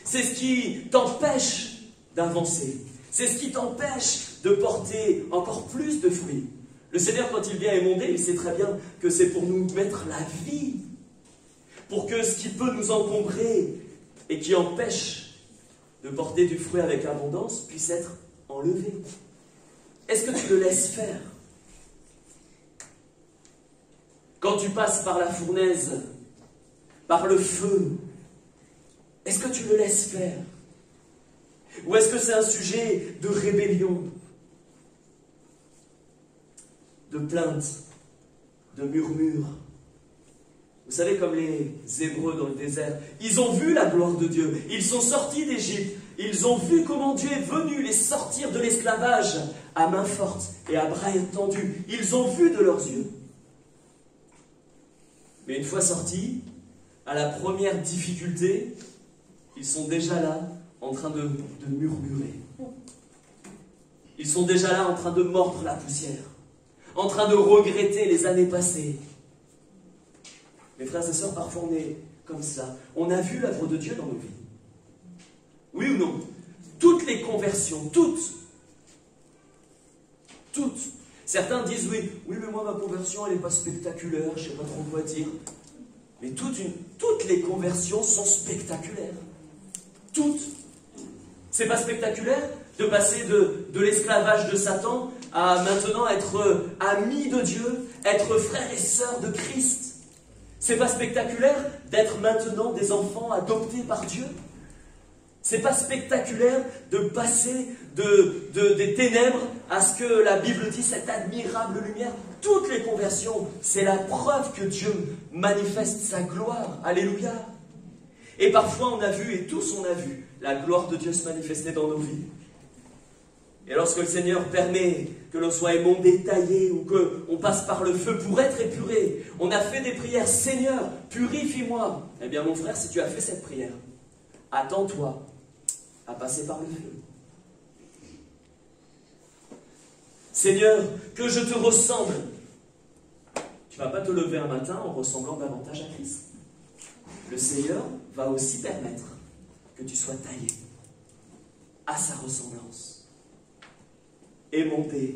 C'est ce qui t'empêche d'avancer. C'est ce qui t'empêche de porter encore plus de fruits. Le Seigneur, quand il vient émonder, il sait très bien que c'est pour nous mettre la vie. Pour que ce qui peut nous encombrer et qui empêche de porter du fruit avec abondance puisse être enlevé. Est-ce que tu le laisses faire? Quand tu passes par la fournaise, par le feu, est-ce que tu le laisses faire? Ou est-ce que c'est un sujet de rébellion, de plainte, de murmure? Vous savez, comme les Hébreux dans le désert, ils ont vu la gloire de Dieu, ils sont sortis d'Égypte, ils ont vu comment Dieu est venu les sortir de l'esclavage à main forte et à bras étendus. Ils ont vu de leurs yeux. Mais une fois sortis, à la première difficulté, ils sont déjà là en train de murmurer. Ils sont déjà là en train de mordre la poussière, en train de regretter les années passées. Mes frères et sœurs, parfois on est comme ça. On a vu l'œuvre de Dieu dans nos vies. Oui ou non? Toutes les conversions, toutes. Certains disent oui, mais moi ma conversion elle n'est pas spectaculaire, je ne sais pas trop quoi dire. Mais toutes les conversions sont spectaculaires. Toutes. C'est pas spectaculaire de passer de l'esclavage de Satan à maintenant être amis de Dieu, être frères et sœurs de Christ. C'est pas spectaculaire d'être maintenant des enfants adoptés par Dieu. C'est pas spectaculaire de passer des ténèbres à ce que la Bible dit, cette admirable lumière. Toutes les conversions, c'est la preuve que Dieu manifeste sa gloire. Alléluia. Et parfois on a vu, et tous on a vu, la gloire de Dieu se manifester dans nos vies. Et lorsque le Seigneur permet que l'on soit émondé, taillé, ou qu'on passe par le feu pour être épuré, on a fait des prières, Seigneur, purifie-moi. Eh bien mon frère, si tu as fait cette prière, attends-toi à passer par le feu. Seigneur, que je te ressemble. Tu ne vas pas te lever un matin en ressemblant davantage à Christ. Le Seigneur va aussi permettre que tu sois taillé à sa ressemblance. Émondé.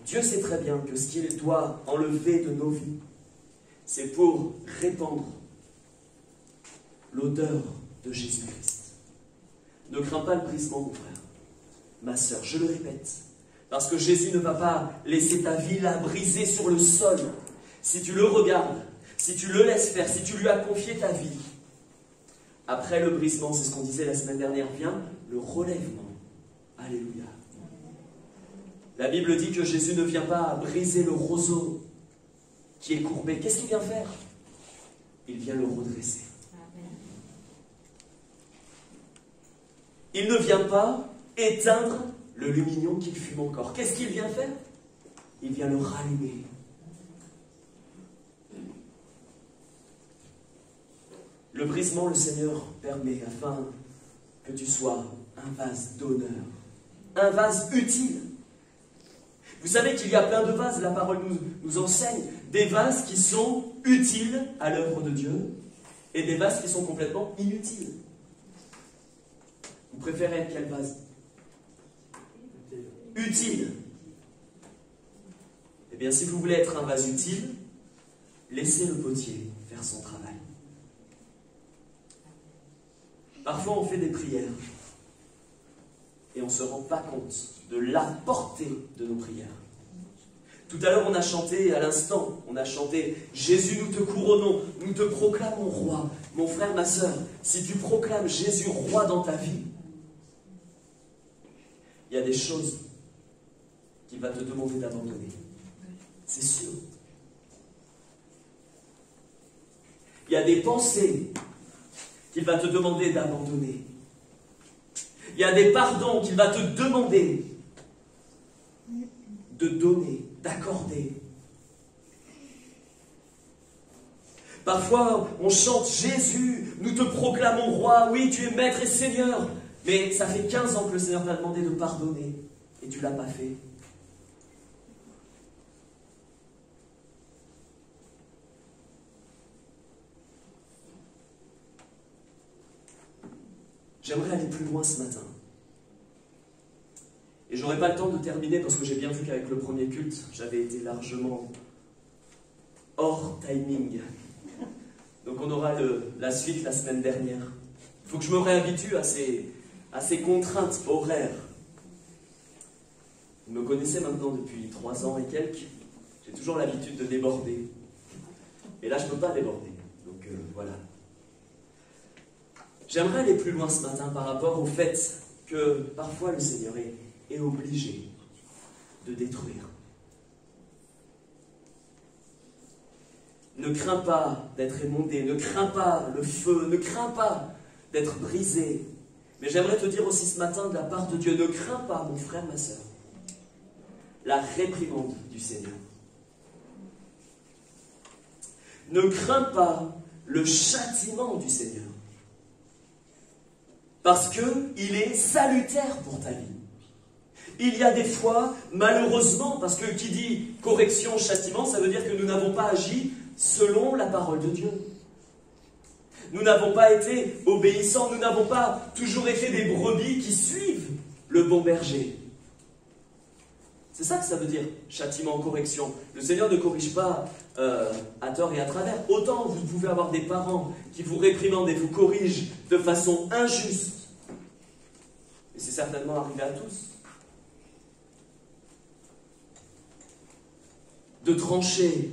Dieu sait très bien que ce qu'il doit enlever de nos vies, c'est pour répandre l'odeur de Jésus-Christ. Ne crains pas le brisement, mon frère, ma sœur, je le répète, parce que Jésus ne va pas laisser ta vie là briser sur le sol. Si tu le regardes, si tu le laisses faire, si tu lui as confié ta vie, après le brisement, c'est ce qu'on disait la semaine dernière, vient le relèvement. Alléluia. La Bible dit que Jésus ne vient pas briser le roseau qui est courbé. Qu'est-ce qu'il vient faire? Il vient le redresser. Il ne vient pas éteindre le lumignon qui fume encore. Qu'est-ce qu'il vient faire? Il vient le rallumer. Le brisement, le Seigneur permet afin que tu sois un vase d'honneur, un vase utile. Vous savez qu'il y a plein de vases, la parole nous enseigne, des vases qui sont utiles à l'œuvre de Dieu et des vases qui sont complètement inutiles. Vous préférez être quel vase? Utile. Eh bien, si vous voulez être un vase utile, laissez le potier faire son travail. Parfois, on fait des prières et on ne se rend pas compte de la portée de nos prières. Tout à l'heure, on a chanté, à l'instant, on a chanté « Jésus, nous te couronnons, nous te proclamons roi ». Mon frère, ma sœur, si tu proclames Jésus roi dans ta vie, il y a des choses qu'il va te demander d'abandonner. C'est sûr. Il y a des pensées qu'il va te demander d'abandonner. Il y a des pardons qu'il va te demander de donner, d'accorder. Parfois, on chante Jésus, nous te proclamons roi, oui, tu es maître et Seigneur. Mais ça fait 15 ans que le Seigneur t'a demandé de pardonner et tu ne l'as pas fait. J'aimerais aller plus loin ce matin. Et j'aurai pas le temps de terminer parce que j'ai bien vu qu'avec le premier culte, j'avais été largement hors timing. Donc on aura la suite la semaine dernière. Il faut que je me réhabitue à ces contraintes horaires. Vous me connaissez maintenant depuis 3 ans et quelques. J'ai toujours l'habitude de déborder. Et là, je ne peux pas déborder. Donc voilà. J'aimerais aller plus loin ce matin par rapport au fait que parfois le Seigneur est obligé de détruire. Ne crains pas d'être émondé, ne crains pas le feu, ne crains pas d'être brisé. Mais j'aimerais te dire aussi ce matin de la part de Dieu, ne crains pas, mon frère, ma sœur, la réprimande du Seigneur. Ne crains pas le châtiment du Seigneur. Parce qu'il est salutaire pour ta vie. Il y a des fois, malheureusement, parce que qui dit correction, châtiment, ça veut dire que nous n'avons pas agi selon la parole de Dieu. Nous n'avons pas été obéissants, nous n'avons pas toujours été des brebis qui suivent le bon berger. C'est ça que ça veut dire, châtiment, correction. Le Seigneur ne corrige pas à tort et à travers. Autant vous pouvez avoir des parents qui vous réprimandent et vous corrigent de façon injuste. Et c'est certainement arrivé à tous. De trancher.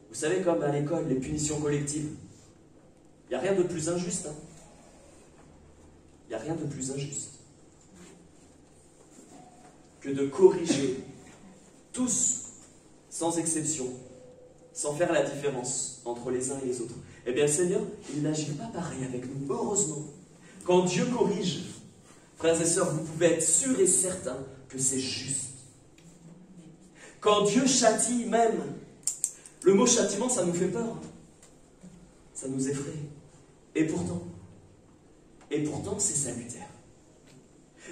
Vous savez, comme à l'école, les punitions collectives. Il n'y a rien de plus injuste. Hein. Il n'y a rien de plus injuste que de corriger tous, sans exception, sans faire la différence entre les uns et les autres. Eh bien, le Seigneur, il n'agit pas pareil avec nous, heureusement. Quand Dieu corrige, frères et sœurs, vous pouvez être sûrs et certains que c'est juste. Quand Dieu châtie même, le mot châtiment, ça nous fait peur. Ça nous effraie. Et pourtant, c'est salutaire.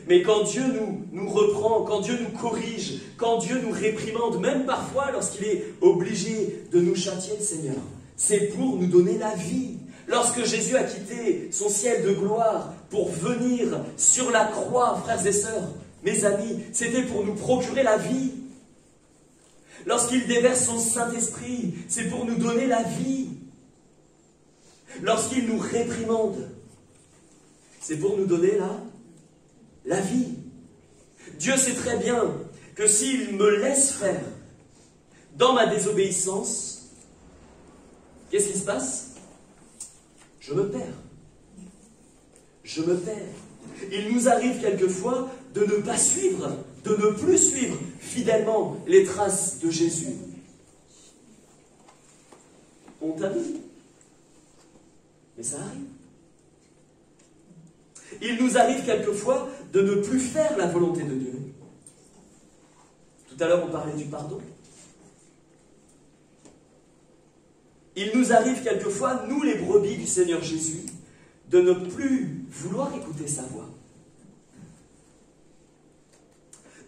Mais quand Dieu nous reprend, quand Dieu nous corrige, quand Dieu nous réprimande, même parfois lorsqu'il est obligé de nous châtier, le Seigneur, c'est pour nous donner la vie. Lorsque Jésus a quitté son ciel de gloire pour venir sur la croix, frères et sœurs, mes amis, c'était pour nous procurer la vie. Lorsqu'il déverse son Saint-Esprit, c'est pour nous donner la vie. Lorsqu'il nous réprimande, c'est pour nous donner la vie. Dieu sait très bien que s'il me laisse faire dans ma désobéissance, qu'est-ce qui se passe? Je me perds. Je me perds. Il nous arrive quelquefois de ne pas suivre, de ne plus suivre fidèlement les traces de Jésus. On t'a dit. Mais ça arrive. Il nous arrive quelquefois de ne plus faire la volonté de Dieu. Tout à l'heure, on parlait du pardon. Il nous arrive quelquefois, nous les brebis du Seigneur Jésus, de ne plus vouloir écouter sa voix.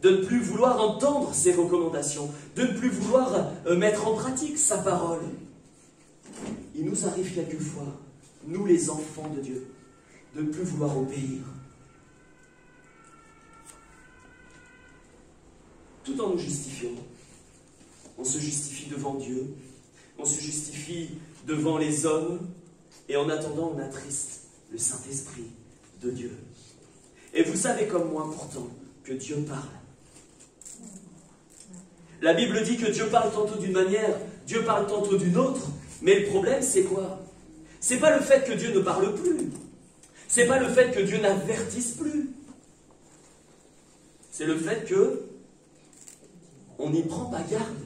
de ne plus vouloir entendre ses recommandations, de ne plus vouloir mettre en pratique sa parole. Il nous arrive quelquefois, nous les enfants de Dieu, de ne plus vouloir obéir. Tout en nous justifiant. On se justifie devant Dieu, on se justifie devant les hommes, et en attendant, on attriste le Saint-Esprit de Dieu. Et vous savez comme moi pourtant que Dieu parle. La Bible dit que Dieu parle tantôt d'une manière, Dieu parle tantôt d'une autre, mais le problème c'est quoi? C'est pas le fait que Dieu ne parle plus, c'est pas le fait que Dieu n'avertisse plus, c'est le fait que on n'y prend pas garde.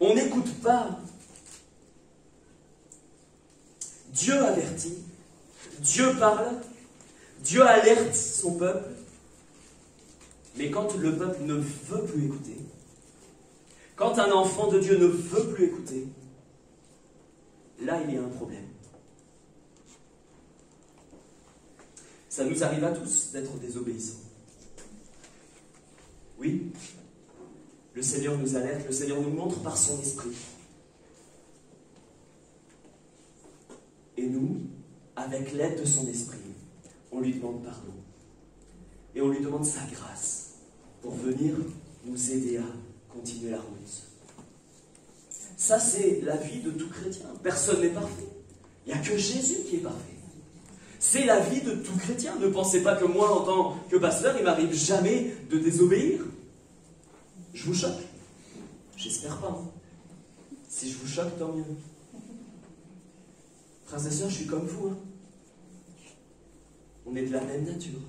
On n'écoute pas. Dieu avertit, Dieu parle, Dieu alerte son peuple, mais quand le peuple ne veut plus écouter, quand un enfant de Dieu ne veut plus écouter, là il y a un problème. Ça nous arrive à tous d'être désobéissants. Oui, le Seigneur nous alerte, le Seigneur nous montre par son esprit. Et nous, avec l'aide de son esprit, on lui demande pardon. Et on lui demande sa grâce pour venir nous aider à continuer la route. Ça, c'est la vie de tout chrétien. Personne n'est parfait. Il n'y a que Jésus qui est parfait. C'est la vie de tout chrétien. Ne pensez pas que moi, en tant que pasteur, il m'arrive jamais de désobéir. Je vous choque? J'espère pas. Si je vous choque, tant mieux. Frères et sœurs, je suis comme vous. Hein. On est de la même nature.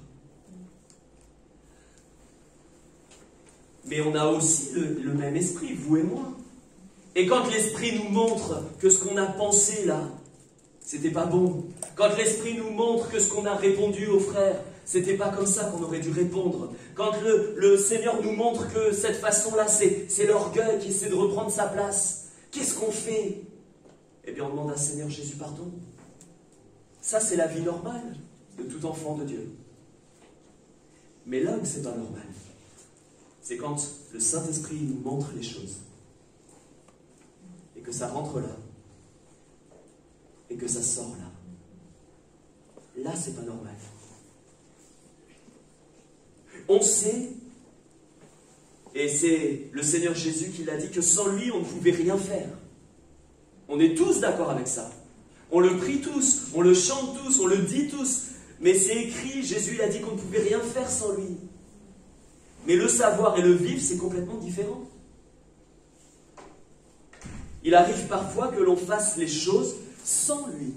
Mais on a aussi le même esprit, vous et moi. Et quand l'esprit nous montre que ce qu'on a pensé là, c'était pas bon. Quand l'esprit nous montre que ce qu'on a répondu aux frères, c'était pas comme ça qu'on aurait dû répondre. Quand le Seigneur nous montre que cette façon-là, c'est l'orgueil qui essaie de reprendre sa place, qu'est-ce qu'on fait? Eh bien, on demande à Seigneur Jésus pardon. Ça, c'est la vie normale de tout enfant de Dieu. Mais là où c'est pas normal, c'est quand le Saint-Esprit nous montre les choses et que ça rentre là et que ça sort là. Là, c'est pas normal. On sait, et c'est le Seigneur Jésus qui l'a dit, que sans lui, on ne pouvait rien faire. On est tous d'accord avec ça. On le prie tous, on le chante tous, on le dit tous. Mais c'est écrit, Jésus il a dit qu'on ne pouvait rien faire sans lui. Mais le savoir et le vivre, c'est complètement différent. Il arrive parfois que l'on fasse les choses sans lui.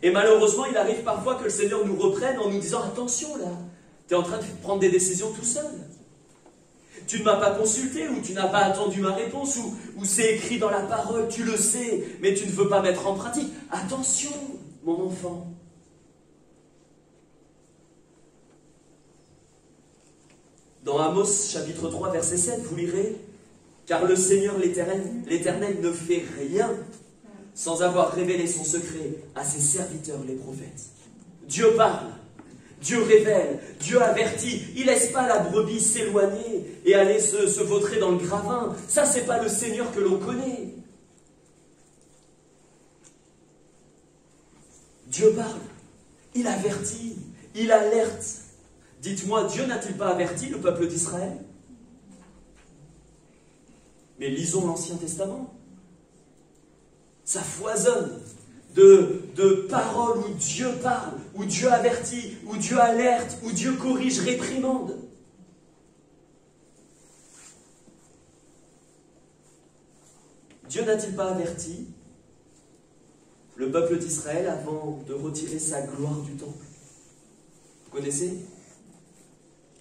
Et malheureusement, il arrive parfois que le Seigneur nous reprenne en nous disant « Attention là, tu es en train de prendre des décisions tout seul. Tu ne m'as pas consulté, ou tu n'as pas attendu ma réponse, ou c'est écrit dans la parole, tu le sais, mais tu ne veux pas mettre en pratique. Attention, mon enfant. » Dans Amos, chapitre 3, verset 7, vous lirez « Car le Seigneur l'Éternel ne fait rien sans avoir révélé son secret à ses serviteurs les prophètes. » Dieu parle, Dieu révèle, Dieu avertit. Il ne laisse pas la brebis s'éloigner et aller se vautrer dans le gravin. Ça, c'est pas le Seigneur que l'on connaît. Dieu parle, il avertit, il alerte. Dites-moi, Dieu n'a-t-il pas averti le peuple d'Israël? Mais lisons l'Ancien Testament. Ça foisonne de paroles où Dieu parle, où Dieu avertit, où Dieu alerte, où Dieu corrige, réprimande. Dieu n'a-t-il pas averti le peuple d'Israël avant de retirer sa gloire du temple? Vous connaissez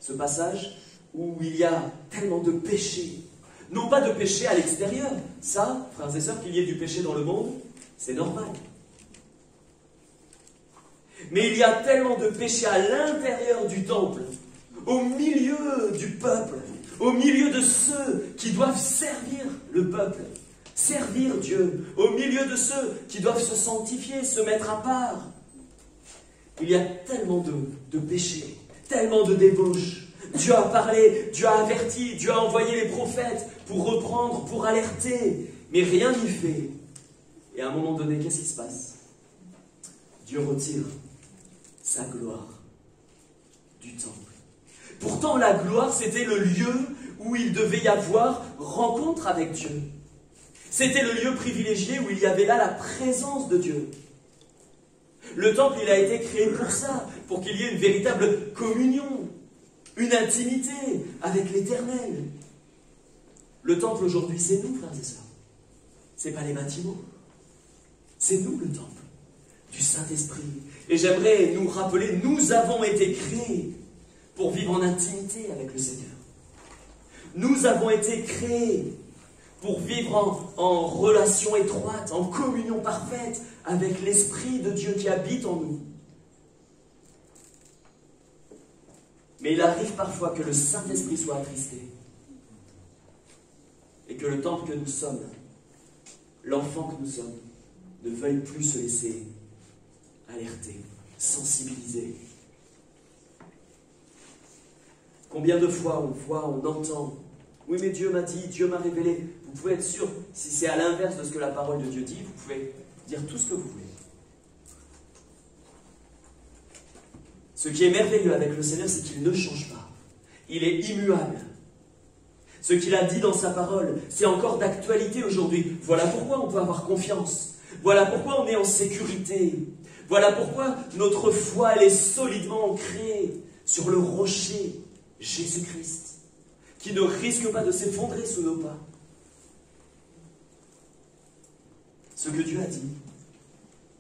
ce passage où il y a tellement de péché? Non pas de péché à l'extérieur. Ça, frères et sœurs, qu'il y ait du péché dans le monde, c'est normal. Mais il y a tellement de péché à l'intérieur du temple, au milieu du peuple, au milieu de ceux qui doivent servir le peuple, servir Dieu, au milieu de ceux qui doivent se sanctifier, se mettre à part. Il y a tellement de péchés, tellement de débauche. Dieu a parlé, Dieu a averti, Dieu a envoyé les prophètes pour reprendre, pour alerter, mais rien n'y fait. Et à un moment donné, qu'est-ce qui se passe? Dieu retire sa gloire du temple. Pourtant, la gloire, c'était le lieu où il devait y avoir rencontre avec Dieu. C'était le lieu privilégié où il y avait là la présence de Dieu. Le temple, il a été créé pour ça, pour qu'il y ait une véritable communion, une intimité avec l'Éternel. Le temple aujourd'hui, c'est nous, frères et sœurs. C'est pas les bâtiments. C'est nous, le temple du Saint-Esprit. Et j'aimerais nous rappeler, nous avons été créés pour vivre en intimité avec le Seigneur. Nous avons été créés pour vivre en relation étroite, en communion parfaite avec l'Esprit de Dieu qui habite en nous. Mais il arrive parfois que le Saint-Esprit soit attristé et que le temple que nous sommes, l'enfant que nous sommes, ne veuille plus se laisser alerter, sensibiliser. Combien de fois on entend « Oui, mais Dieu m'a dit, Dieu m'a révélé ». Vous pouvez être sûr, si c'est à l'inverse de ce que la parole de Dieu dit, vous pouvez dire tout ce que vous voulez. Ce qui est merveilleux avec le Seigneur, c'est qu'il ne change pas. Il est immuable. Ce qu'il a dit dans sa parole, c'est encore d'actualité aujourd'hui. Voilà pourquoi on peut avoir confiance. Voilà pourquoi on est en sécurité. Voilà pourquoi notre foi, elle est solidement ancrée sur le rocher Jésus-Christ, qui ne risque pas de s'effondrer sous nos pas. Ce que Dieu a dit,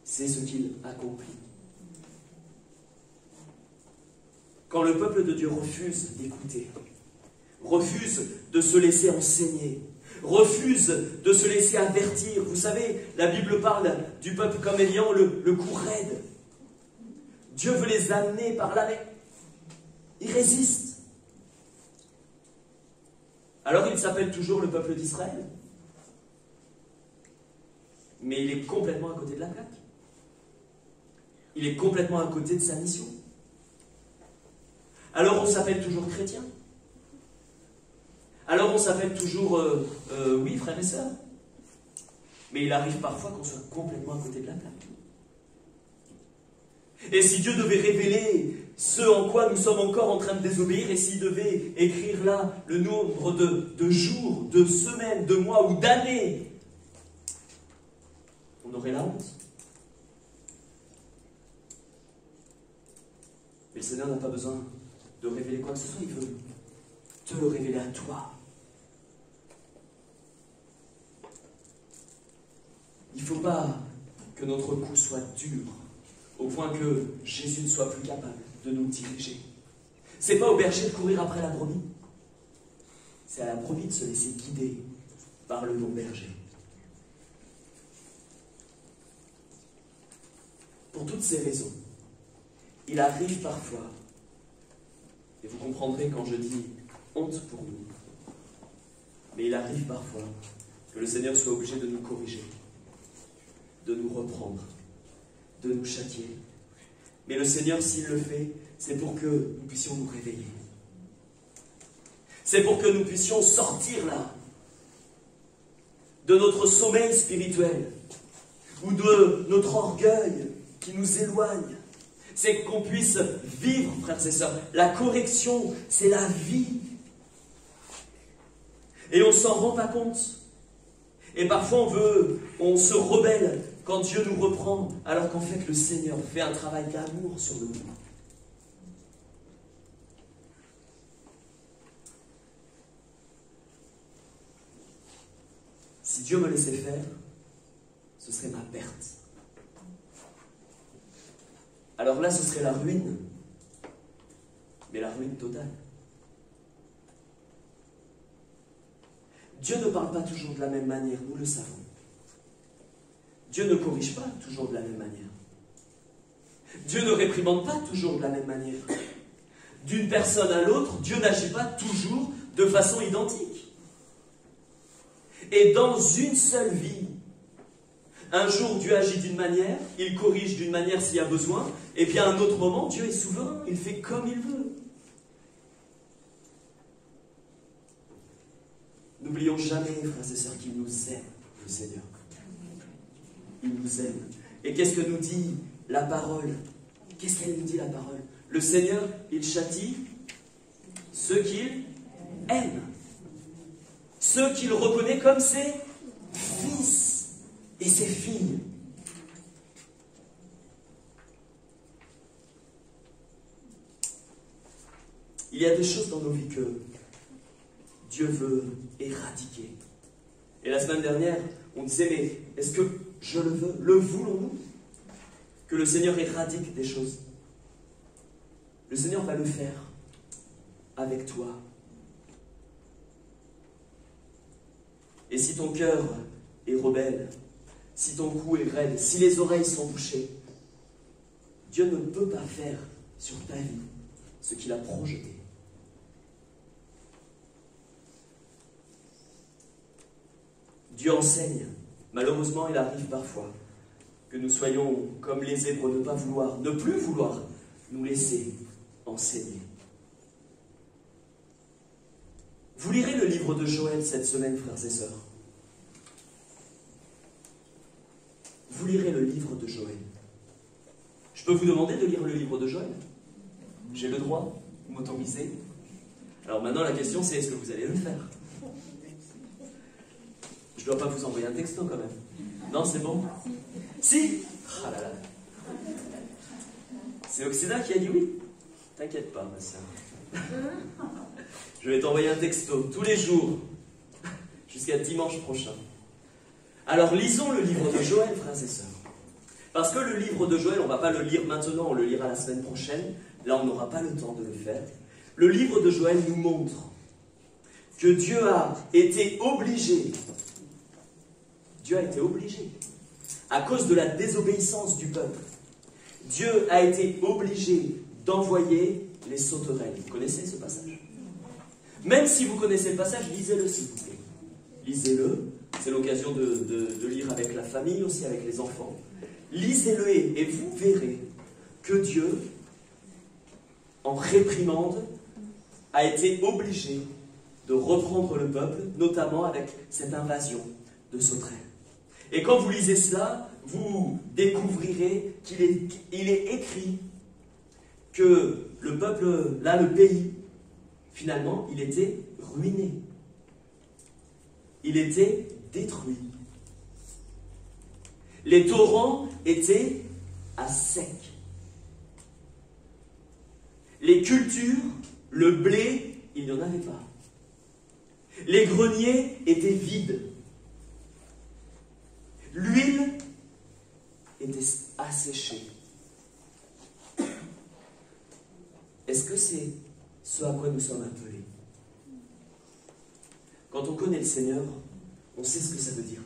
c'est ce qu'il accomplit. Quand le peuple de Dieu refuse d'écouter, refuse de se laisser enseigner, refuse de se laisser avertir, vous savez, la Bible parle du peuple comme ayant le cou raide. Dieu veut les amener par là, mais ils résistent. Alors il s'appelle toujours le peuple d'Israël, mais il est complètement à côté de la plaque. Il est complètement à côté de sa mission. Alors on s'appelle toujours chrétien. Alors on s'appelle toujours, oui, frères et sœurs. Mais il arrive parfois qu'on soit complètement à côté de la plaque. Et si Dieu devait révéler ce en quoi nous sommes encore en train de désobéir, et s'il devait écrire là le nombre de jours, de semaines, de mois ou d'années, on aurait la honte. Mais le Seigneur n'a pas besoin de révéler quoi que ce soit, il veut te le révéler à toi. Il ne faut pas que notre cou soit dur, au point que Jésus ne soit plus capable de nous diriger. C'est pas au berger de courir après la brebis, c'est à la brebis de se laisser guider par le bon berger. Pour toutes ces raisons, il arrive parfois, et vous comprendrez quand je dis honte pour nous, mais il arrive parfois que le Seigneur soit obligé de nous corriger, de nous reprendre, de nous châtier. Mais le Seigneur, s'il le fait, c'est pour que nous puissions nous réveiller. C'est pour que nous puissions sortir là, de notre sommeil spirituel, ou de notre orgueil qui nous éloigne. C'est qu'on puisse vivre, frères et sœurs. La correction, c'est la vie. Et on ne s'en rend pas compte. Et parfois on se rebelle quand Dieu nous reprend, alors qu'en fait le Seigneur fait un travail d'amour sur nous. Si Dieu me laissait faire, ce serait ma perte. Alors là, ce serait la ruine, mais la ruine totale. Dieu ne parle pas toujours de la même manière, nous le savons. Dieu ne corrige pas toujours de la même manière. Dieu ne réprimande pas toujours de la même manière. D'une personne à l'autre, Dieu n'agit pas toujours de façon identique. Et dans une seule vie, Un jour, Dieu agit d'une manière, il corrige d'une manière s'il y a besoin, et puis à un autre moment, Dieu est souverain, il fait comme il veut. N'oublions jamais, frères et sœurs, qu'il nous aime, le Seigneur. Il nous aime. Et qu'est-ce que nous dit la parole? Qu'est-ce qu'elle nous dit, la parole? Le Seigneur, il châtie ceux qu'il aime. Ceux qu'il reconnaît comme ses fils et ses filles. Il y a des choses dans nos vies que Dieu veut éradiquer. Et la semaine dernière, on disait, mais est-ce que je le veux? Le voulons-nous? Que le Seigneur éradique des choses. Le Seigneur va le faire avec toi. Et si ton cœur est rebelle, si ton cou est raide, si les oreilles sont bouchées, Dieu ne peut pas faire sur ta vie ce qu'il a projeté. Dieu enseigne. Malheureusement, il arrive parfois que nous soyons comme les zèbres, ne pas vouloir, ne plus vouloir nous laisser enseigner. Vous lirez le livre de Joël cette semaine, frères et sœurs. Vous lirez le livre de Joël. Je peux vous demander de lire le livre de Joël? J'ai le droit? Vous m'autorisez? Alors maintenant, la question c'est, est-ce que vous allez le faire? Je ne dois pas vous envoyer un texto quand même. Non, c'est bon? Si? Ah là là. C'est Oxida qui a dit oui? T'inquiète pas, ma sœur. Je vais t'envoyer un texto tous les jours, jusqu'à dimanche prochain. Alors lisons le livre de Joël, frères et sœurs. Parce que le livre de Joël, on ne va pas le lire maintenant, on le lira la semaine prochaine. Là, on n'aura pas le temps de le faire. Le livre de Joël nous montre que Dieu a été obligé, à cause de la désobéissance du peuple, Dieu a été obligé d'envoyer les sauterelles. Vous connaissez ce passage? Même si vous connaissez le passage, lisez-le s'il vous plaît. Lisez-le, c'est l'occasion de lire avec la famille, aussi avec les enfants. Lisez-le et vous verrez que Dieu, en réprimande, a été obligé de reprendre le peuple, notamment avec cette invasion de sauterelles. Et quand vous lisez cela, vous découvrirez qu'il est écrit que le peuple, là, le pays, finalement, il était ruiné. Il était détruit. Les torrents étaient à sec. Les cultures, le blé, il n'y en avait pas. Les greniers étaient vides. L'huile était asséchée. Est-ce que c'est ce à quoi nous sommes appelés? Quand on connaît le Seigneur, on sait ce que ça veut dire.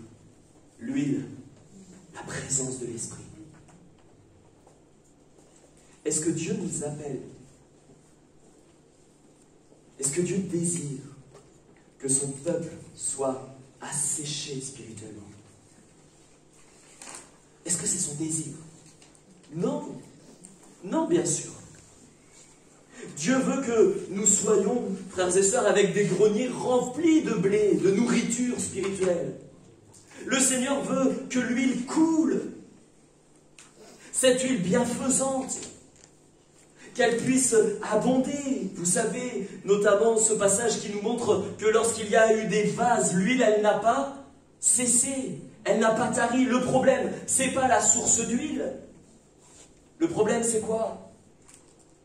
L'huile, la présence de l'Esprit. Est-ce que Dieu nous appelle? Est-ce que Dieu désire que son peuple soit asséché spirituellement? Est-ce que c'est son désir? Non. Non, bien sûr. Dieu veut que nous soyons, frères et sœurs, avec des greniers remplis de blé, de nourriture spirituelle. Le Seigneur veut que l'huile coule. Cette huile bienfaisante, qu'elle puisse abonder. Vous savez, notamment ce passage qui nous montre que lorsqu'il y a eu des vases, l'huile, elle n'a pas cessé. Elle n'a pas tari. Le problème, c'est pas la source d'huile. Le problème, c'est quoi?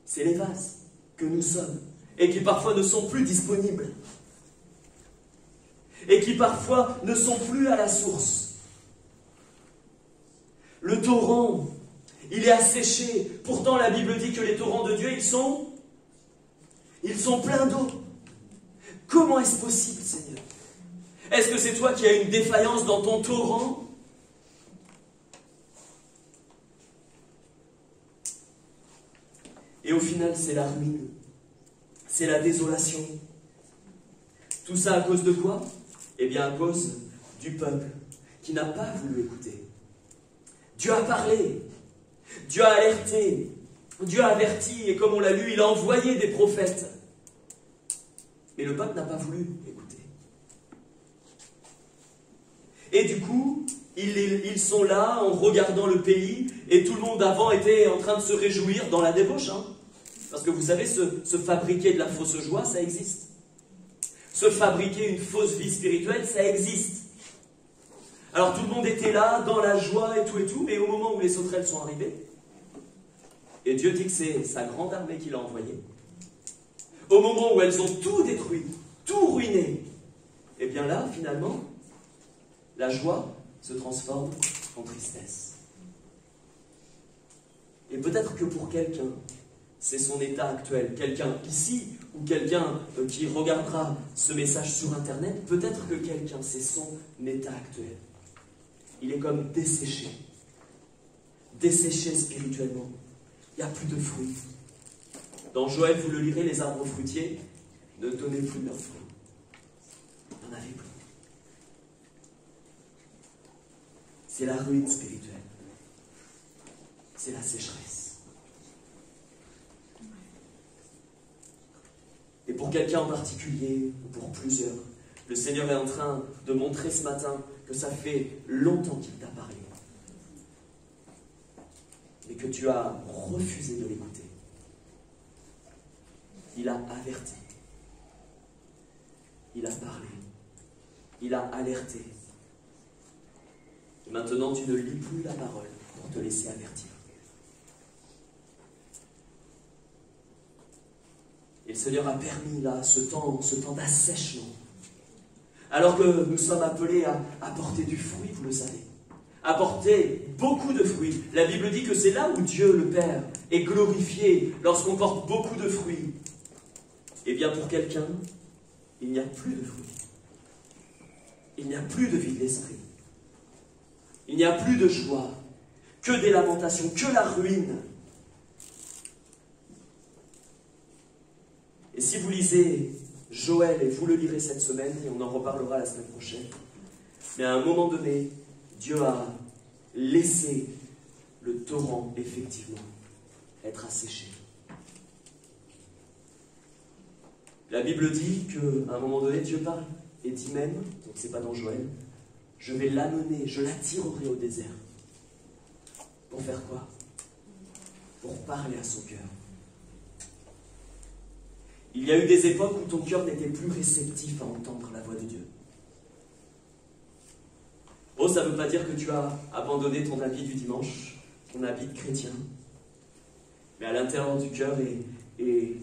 C'est les vases que nous sommes et qui parfois ne sont plus disponibles et qui parfois ne sont plus à la source. Le torrent, il est asséché. Pourtant, la Bible dit que les torrents de Dieu, ils sont pleins d'eau. Comment est-ce possible, Seigneur? Est-ce que c'est toi qui as une défaillance dans ton torrent? Et au final, c'est la ruine. C'est la désolation. Tout ça à cause de quoi? Eh bien, à cause du peuple qui n'a pas voulu écouter. Dieu a parlé, Dieu a alerté, Dieu a averti, et comme on l'a lu, il a envoyé des prophètes. Mais le peuple n'a pas voulu écouter. Et du coup, ils sont là en regardant le pays, et tout le monde avant était en train de se réjouir dans la débauche. Parce que vous savez, se fabriquer de la fausse joie, ça existe. Se fabriquer une fausse vie spirituelle, ça existe. Alors tout le monde était là, dans la joie et tout, mais au moment où les sauterelles sont arrivées, et Dieu dit que c'est sa grande armée qui l'a envoyée, au moment où elles ont tout détruit, tout ruiné, et bien là, finalement, la joie se transforme en tristesse. Et peut-être que pour quelqu'un, c'est son état actuel. Quelqu'un ici, ou quelqu'un qui regardera ce message sur Internet, peut-être que quelqu'un, c'est son état actuel. Il est comme desséché. Desséché spirituellement. Il n'y a plus de fruits. Dans Joël, vous le lirez, les arbres fruitiers ne donnaient plus leurs fruits. Il n'y en avait plus. C'est la ruine spirituelle. C'est la sécheresse. Et pour quelqu'un en particulier, ou pour plusieurs, le Seigneur est en train de montrer ce matin que ça fait longtemps qu'il t'a parlé. Et que tu as refusé de l'écouter. Il a averti. Il a parlé. Il a alerté. Et maintenant, tu ne lis plus la parole pour te laisser avertir. Et le Seigneur a permis là ce temps d'assèchement. Alors que nous sommes appelés à apporter du fruit, vous le savez. Apporter beaucoup de fruits. La Bible dit que c'est là où Dieu, le Père, est glorifié, lorsqu'on porte beaucoup de fruits. Eh bien, pour quelqu'un, il n'y a plus de fruits. Il n'y a plus de vie de l'esprit. Il n'y a plus de joie. Que des lamentations, que la ruine. Et si vous lisez Joël, et vous le lirez cette semaine, et on en reparlera la semaine prochaine, mais à un moment donné, Dieu a laissé le torrent, effectivement, être asséché. La Bible dit qu'à un moment donné, Dieu parle, et dit même, donc c'est pas dans Joël, je vais l'amener, je l'attirerai au désert. Pour faire quoi? Pour parler à son cœur. Il y a eu des époques où ton cœur n'était plus réceptif à entendre la voix de Dieu. Oh, ça ne veut pas dire que tu as abandonné ton habit du dimanche, ton habit de chrétien. Mais à l'intérieur du cœur et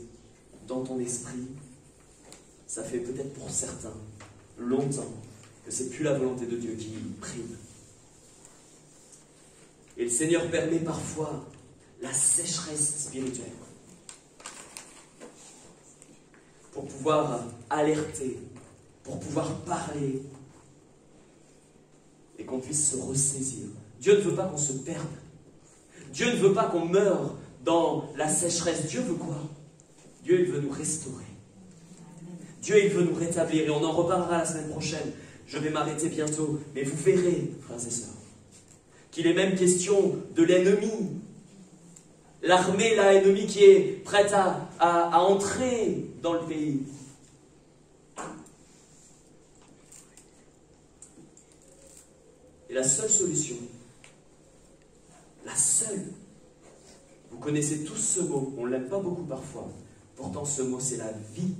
dans ton esprit, ça fait peut-être pour certains longtemps que c'est plus la volonté de Dieu qui prime. Et le Seigneur permet parfois la sécheresse spirituelle pour pouvoir alerter, pour pouvoir parler et qu'on puisse se ressaisir. Dieu ne veut pas qu'on se perde. Dieu ne veut pas qu'on meure dans la sécheresse. Dieu veut quoi? Dieu, il veut nous restaurer. Dieu, il veut nous rétablir. Et on en reparlera la semaine prochaine. Je vais m'arrêter bientôt. Mais vous verrez, frères et sœurs, qu'il est même question de l'ennemi. L'armée, l'ennemi qui est prête à entrer dans le pays. Et la seule solution, la seule, vous connaissez tous ce mot, on ne l'aime pas beaucoup parfois, pourtant ce mot c'est la vie,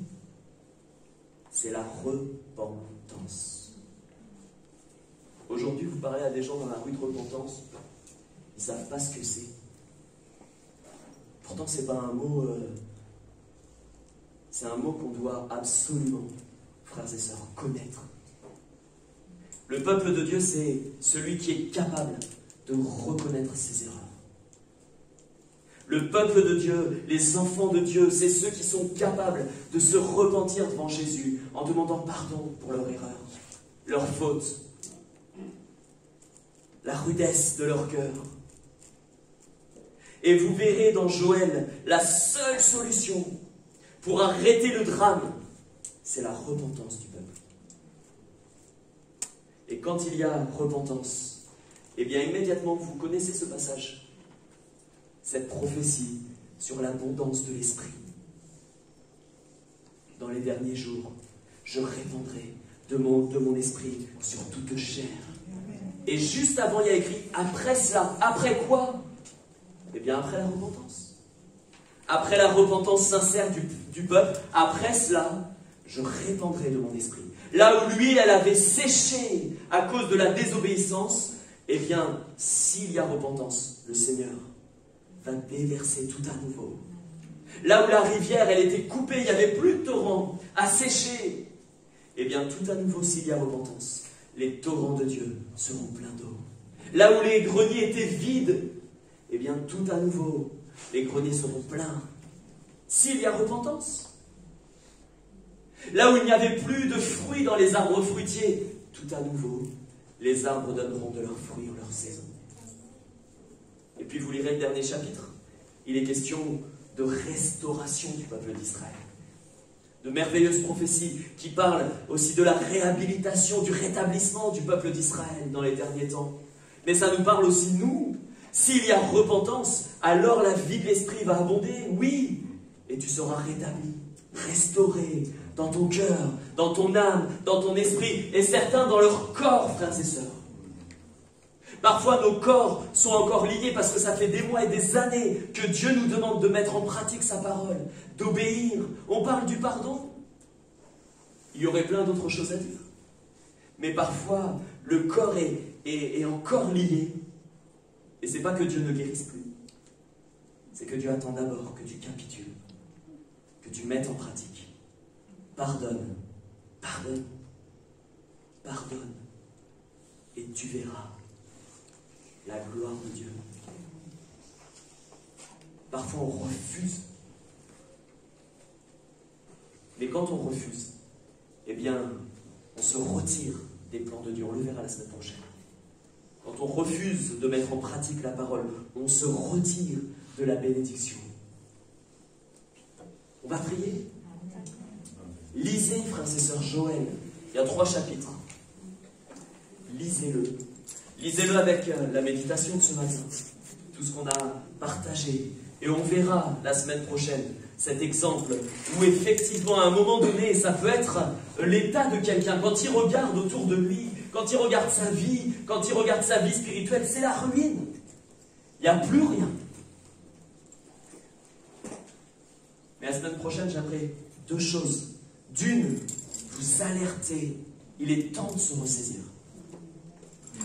c'est la repentance. Aujourd'hui vous parlez à des gens dans la rue de repentance, ils ne savent pas ce que c'est. Pourtant c'est pas un mot, c'est un mot qu'on doit absolument, frères et sœurs, connaître. Le peuple de Dieu, c'est celui qui est capable de reconnaître ses erreurs. Le peuple de Dieu, les enfants de Dieu, c'est ceux qui sont capables de se repentir devant Jésus en demandant pardon pour leur erreur, leur faute, la rudesse de leur cœur. Et vous verrez dans Joël, la seule solution pour arrêter le drame, c'est la repentance du peuple. Et quand il y a repentance, Eh bien, immédiatement, vous connaissez ce passage. Cette prophétie sur l'abondance de l'Esprit. Dans les derniers jours, je répandrai de mon esprit sur toute chair. Et juste avant, il y a écrit, après cela, après quoi? Eh bien, après la repentance. Après la repentance sincère du peuple, après cela, je répandrai de mon esprit. Là où l'huile, elle avait séché à cause de la désobéissance, eh bien, s'il y a repentance, le Seigneur va déverser tout à nouveau. Là où la rivière, elle était coupée, il n'y avait plus de torrent à sécher, eh bien, tout à nouveau, s'il y a repentance, les torrents de Dieu seront pleins d'eau. Là où les greniers étaient vides, eh bien, tout à nouveau, les greniers seront pleins. S'il y a repentance. Là où il n'y avait plus de fruits dans les arbres fruitiers, tout à nouveau, les arbres donneront de leurs fruits en leur saison. Et puis vous lirez le dernier chapitre. Il est question de restauration du peuple d'Israël. De merveilleuses prophéties qui parlent aussi de la réhabilitation, du rétablissement du peuple d'Israël dans les derniers temps. Mais ça nous parle aussi, nous, s'il y a repentance, alors la vie de l'esprit va abonder, oui, et tu seras rétabli, restauré dans ton cœur, dans ton âme, dans ton esprit, et certains dans leur corps, frères et sœurs. Parfois, nos corps sont encore liés parce que ça fait des mois et des années que Dieu nous demande de mettre en pratique sa parole, d'obéir. On parle du pardon. Il y aurait plein d'autres choses à dire. Mais parfois, le corps est encore lié. Et c'est pas que Dieu ne guérisse plus. C'est que Dieu attend d'abord que tu capitules, que tu mettes en pratique. Pardonne, pardonne, pardonne. Et tu verras la gloire de Dieu. Parfois on refuse. Mais quand on refuse, eh bien, on se retire des plans de Dieu. On le verra la semaine prochaine. Quand on refuse de mettre en pratique la parole, on se retire de la bénédiction. On va prier. Lisez, frères et sœurs, Joël. Il y a 3 chapitres. Lisez-le. Lisez-le avec la méditation de ce matin. Tout ce qu'on a partagé. Et on verra la semaine prochaine cet exemple où effectivement, à un moment donné, ça peut être l'état de quelqu'un. Quand il regarde autour de lui, quand il regarde sa vie, quand il regarde sa vie spirituelle, c'est la ruine. Il n'y a plus rien. Mais la semaine prochaine, j'aimerais 2 choses. D'une, vous alerter. Il est temps de se ressaisir.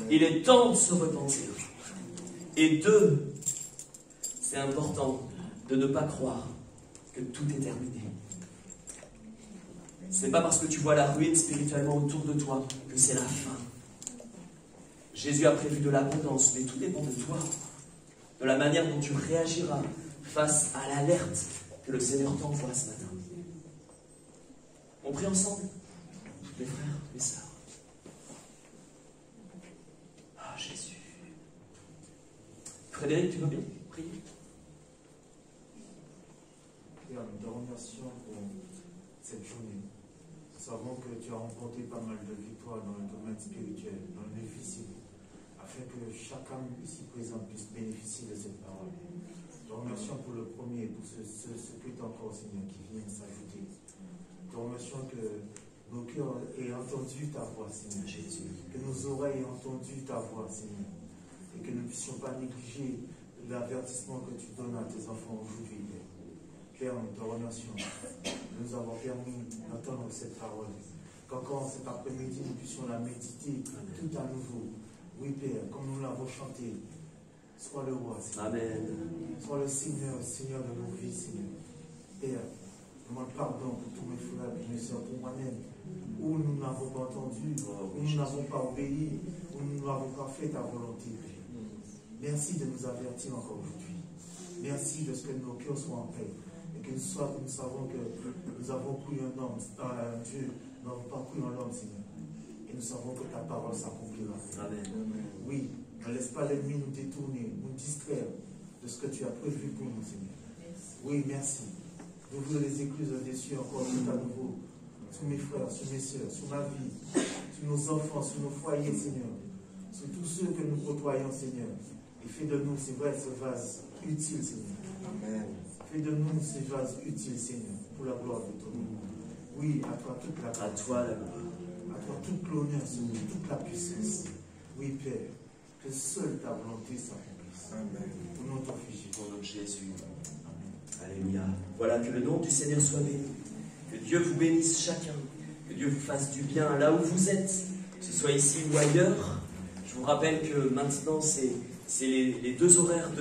Il est temps de se repentir. Et 2, c'est important de ne pas croire que tout est terminé. Ce n'est pas parce que tu vois la ruine spirituellement autour de toi que c'est la fin. Jésus a prévu de l'abondance, mais tout dépend de toi, de la manière dont tu réagiras face à l'alerte que le Seigneur t'envoie ce matin. On prie ensemble, mes frères, mes sœurs. Ah, Jésus. Frédéric, tu veux bien prier? Père, nous te remercions pour cette journée. Nous savons que tu as remporté pas mal de victoires dans le domaine spirituel, dans le physique, afin que chacun ici présent puisse bénéficier de cette parole. Nous te remercions pour le premier, pour ce que tu as encore, Seigneur, qui vient s'ajouter. Nous te remercions que nos cœurs aient entendu ta voix, Seigneur Jésus, que nos oreilles aient entendu ta voix, Seigneur, et que nous ne puissions pas négliger l'avertissement que tu donnes à tes enfants aujourd'hui, Père. Père, nous te remercions de nous avoir permis d'entendre cette parole. Qu'encore cet après-midi, nous puissions la méditer tout à nouveau. Oui, Père, comme nous l'avons chanté, sois le roi, Seigneur. Amen. Sois le Seigneur de nos vies, Seigneur. Père, je demande pardon pour tous mes frères et mes soeurs, pour moi-même, où nous n'avons pas entendu, où nous n'avons pas obéi, où nous n'avons pas fait ta volonté, Père. Merci de nous avertir encore aujourd'hui. Merci de ce que nos cœurs soient en paix. Et que nous savons que nous avons cru un homme, Dieu, nous n'avons pas cru en l'homme, Seigneur. Et nous savons que ta parole s'accomplira. Amen. Oui, ne laisse pas l'ennemi nous détourner, nous distraire de ce que tu as prévu pour nous, Seigneur. Oui, merci. D'ouvrir les écluses des cieux encore tout à nouveau, sur mes frères, sur mes soeurs, sur ma vie, sur nos enfants, sur nos foyers, Seigneur. sur tous ceux que nous côtoyons, Seigneur. Et fais de nous, c'est vrai, ce vase utile, Seigneur. Amen. Fais de nous ces vases utiles, Seigneur, pour la gloire de ton nom. Oui, à toi toute la gloire. À toi la gloire. À toi toute l'honneur, Seigneur, toute la puissance. Oui, Père, que seule ta volonté s'accomplisse. Amen. Au nom de ton Fils Jésus. Au nom de Jésus. Alléluia. Voilà, que le nom du Seigneur soit béni. Que Dieu vous bénisse chacun. Que Dieu vous fasse du bien là où vous êtes, que ce soit ici ou ailleurs. Je vous rappelle que maintenant, c'est les deux horaires de